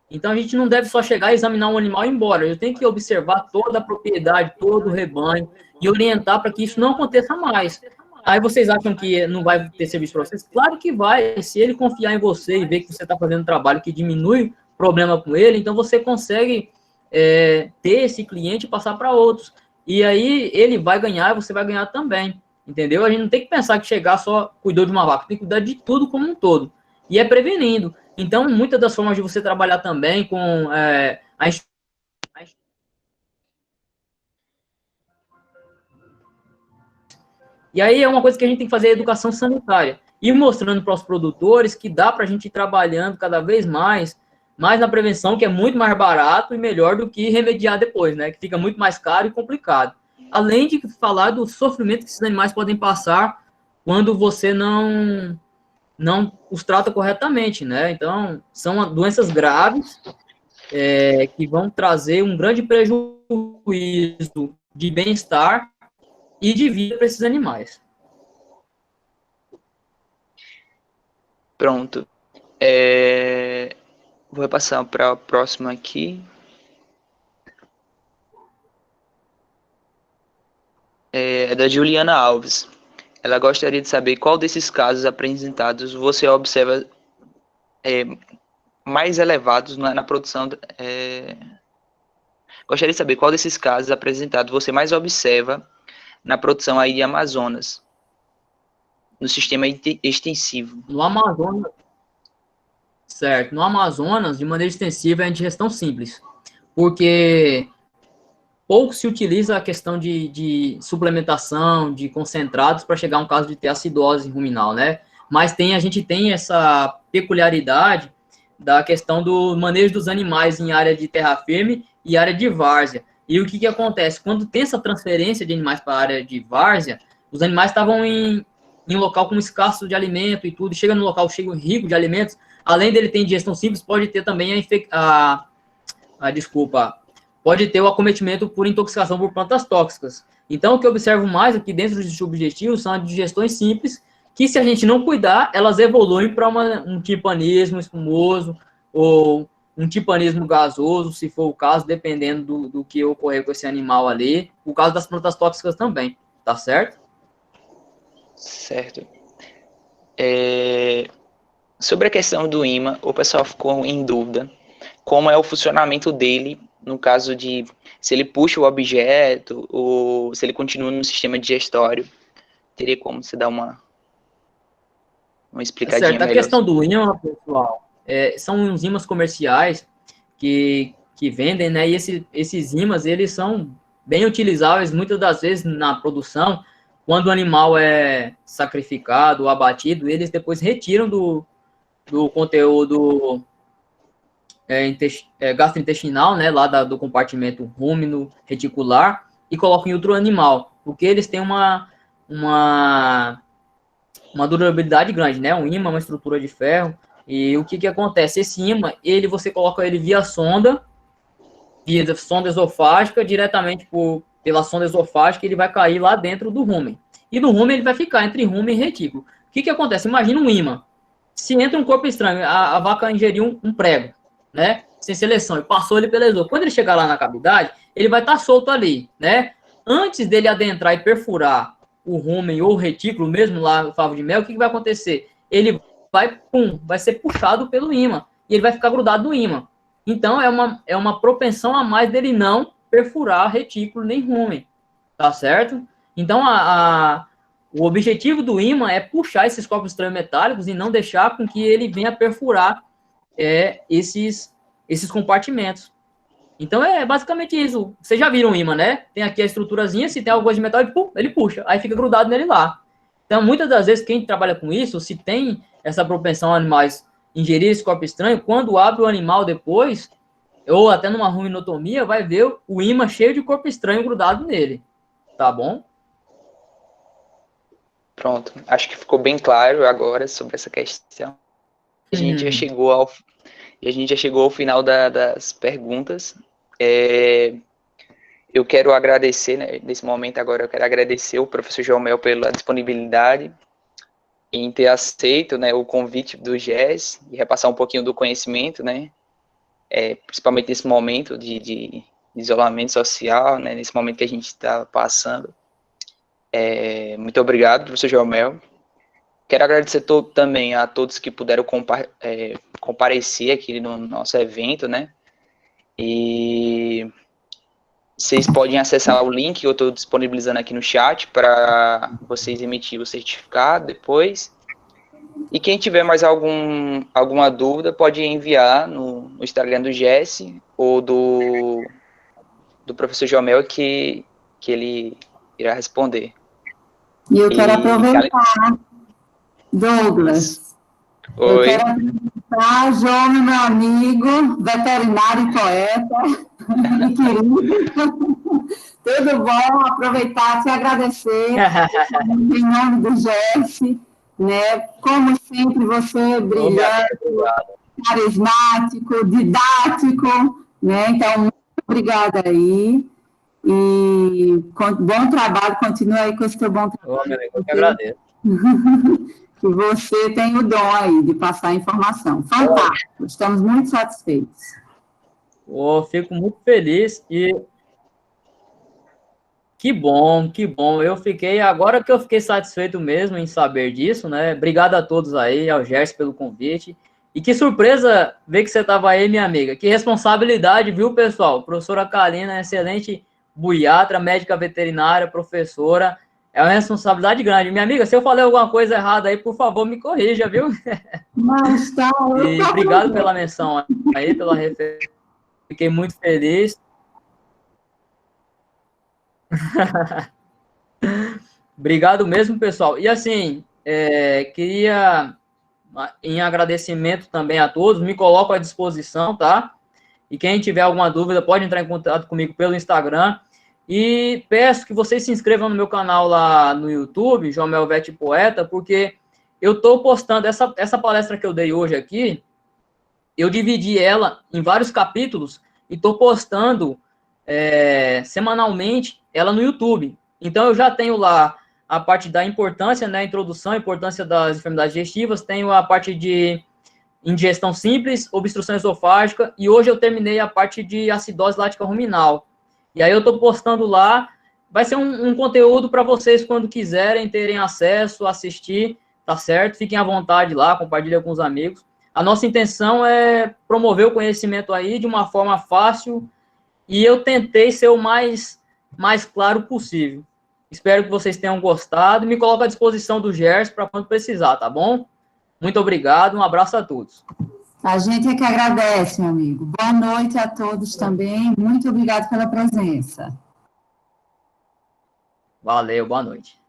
Então, a gente não deve só chegar e examinar um animal e ir embora, eu tenho que observar toda a propriedade, todo o rebanho, e orientar para que isso não aconteça mais. Aí vocês acham que não vai ter serviço para vocês? Claro que vai, se ele confiar em você e ver que você está fazendo um trabalho que diminui o problema com ele, então você consegue ter esse cliente e passar para outros. E aí ele vai ganhar e você vai ganhar também, entendeu? A gente não tem que pensar que chegar só cuidou de uma vaca, tem que cuidar de tudo como um todo. E é prevenindo. Então, muitas das formas de você trabalhar também com E aí é uma coisa que a gente tem que fazer, a educação sanitária. E mostrando para os produtores que dá para a gente ir trabalhando cada vez mais na prevenção, que é muito mais barato e melhor do que remediar depois, né? Que fica muito mais caro e complicado. Além de falar do sofrimento que esses animais podem passar quando você não os trata corretamente, né? Então, são doenças graves que vão trazer um grande prejuízo de bem-estar e de vida para esses animais. Pronto. Vou passar para a próxima aqui. É da Juliana Alves. Ela gostaria de saber qual desses casos apresentados você observa mais elevados na produção. Gostaria de saber qual desses casos apresentados você mais observa na produção aí de Amazonas, no sistema extensivo. No Amazonas, certo. No Amazonas, de maneira extensiva, é a digestão simples, porque pouco se utiliza a questão de suplementação, de concentrados, para chegar a um caso de ter acidose ruminal, né? Mas a gente tem essa peculiaridade da questão do manejo dos animais em área de terra firme e área de várzea. E o que acontece? Quando tem essa transferência de animais para a área de várzea, os animais estavam em local com escasso de alimento e tudo, e chega no local rico de alimentos, além dele ter digestão simples, pode ter também pode ter o acometimento por intoxicação por plantas tóxicas. Então, o que eu observo mais aqui dentro dos subjetivos são as digestões simples, que se a gente não cuidar, elas evoluem para um timpanismo espumoso ou um timpanismo gasoso, se for o caso, dependendo do que ocorrer com esse animal ali. O caso das plantas tóxicas também, tá certo? Certo. Sobre a questão do imã, o pessoal ficou em dúvida como é o funcionamento dele, no caso de se ele puxa o objeto ou se ele continua no sistema digestório. Teria como você dar uma explicadinha melhor? A questão do ímã, pessoal, são uns ímãs comerciais que vendem, né? E esses ímãs, eles são bem utilizáveis muitas das vezes na produção. Quando o animal é sacrificado ou abatido, eles depois retiram do conteúdo gastrointestinal, né, lá do compartimento rúmeno reticular, e colocam em outro animal, porque eles têm uma uma durabilidade grande, né? Um ímã, uma estrutura de ferro. E o que que acontece? Esse ímã, você coloca ele via sonda esofágica, diretamente pela sonda esofágica, ele vai cair lá dentro do rumen. E no rumen ele vai ficar entre rumen e retículo. O que que acontece? Imagina um ímã. Se entra um corpo estranho, a vaca ingeriu um prego, né? Sem seleção, e passou ele pela esôfago. Quando ele chegar lá na cavidade, ele vai estar solto ali, né? Antes dele adentrar e perfurar o rumen ou o retículo, mesmo lá no favo de mel, o que que vai acontecer? Ele vai ser puxado pelo ímã, e ele vai ficar grudado no ímã. Então, é uma propensão a mais dele não perfurar retículo nem rumen, tá certo? Então, o objetivo do ímã é puxar esses corpos estranhos metálicos e não deixar com que ele venha perfurar esses compartimentos. Então, é basicamente isso. Vocês já viram o ímã, né? Tem aqui a estruturazinha, se tem alguma coisa de metal, ele puxa, aí fica grudado nele lá. Então, muitas das vezes, quem trabalha com isso, se tem essa propensão a animais ingerir esse corpo estranho, quando abre o animal depois, ou até numa ruminotomia, vai ver o ímã cheio de corpo estranho grudado nele. Tá bom? Pronto, acho que ficou bem claro agora sobre essa questão. A gente já chegou ao final das perguntas. Eu quero agradecer, né, nesse momento agora, eu quero agradecer o professor João Mel pela disponibilidade em ter aceito, né, o convite do GES e repassar um pouquinho do conhecimento, né, principalmente nesse momento de isolamento social, né, nesse momento que a gente está passando. Muito obrigado, professor João Mel. Quero agradecer também a todos que puderam comparecer aqui no nosso evento, né, e vocês podem acessar o link que eu estou disponibilizando aqui no chat para vocês emitirem o certificado depois. E quem tiver mais alguma dúvida, pode enviar no Instagram do Jesse ou do professor Jomel, que ele irá responder. E eu quero aproveitar, Douglas. Oi. Eu quero aproveitar, João, meu amigo, veterinário e poeta, e querido. Tudo bom? Aproveitar, te agradecer, em nome do Jesse, né? Como sempre, você brilhante, carismático, didático, né? Então, muito obrigada aí. E bom trabalho, continua aí com esse teu bom trabalho. Meu amigo, eu que agradeço. Que você tem o dom aí de passar a informação. Fantástico, estamos muito satisfeitos. Fico muito feliz e que bom, que bom. Agora que eu fiquei satisfeito mesmo em saber disso, né? Obrigado a todos aí, ao Gerson pelo convite. E que surpresa ver que você estava aí, minha amiga. Que responsabilidade, viu, pessoal? Professora Kalina, excelente buiatra, médica veterinária, professora. É uma responsabilidade grande. Minha amiga, se eu falei alguma coisa errada aí, por favor, me corrija, viu? Mas tá. E obrigado pela menção aí, pela referência. Fiquei muito feliz. Obrigado mesmo, pessoal. E assim, queria, em agradecimento também a todos, me coloco à disposição, tá? E quem tiver alguma dúvida pode entrar em contato comigo pelo Instagram. E peço que vocês se inscrevam no meu canal lá no YouTube, João Melvete Poeta, porque eu estou postando essa palestra que eu dei hoje aqui, eu dividi ela em vários capítulos e estou postando semanalmente ela no YouTube. Então, eu já tenho lá a parte da importância, né, introdução, a importância das enfermidades digestivas, tenho a parte de indigestão simples, obstrução esofágica, e hoje eu terminei a parte de acidose lática ruminal. E aí eu estou postando lá, vai ser um conteúdo para vocês quando quiserem terem acesso, assistir, tá certo? Fiquem à vontade lá, compartilhem com os amigos. A nossa intenção é promover o conhecimento aí de uma forma fácil, e eu tentei ser o mais claro possível. Espero que vocês tenham gostado, e me coloco à disposição do Gerson para quando precisar, tá bom? Muito obrigado, um abraço a todos. A gente é que agradece, meu amigo. Boa noite a todos também. Muito obrigado pela presença. Valeu, boa noite.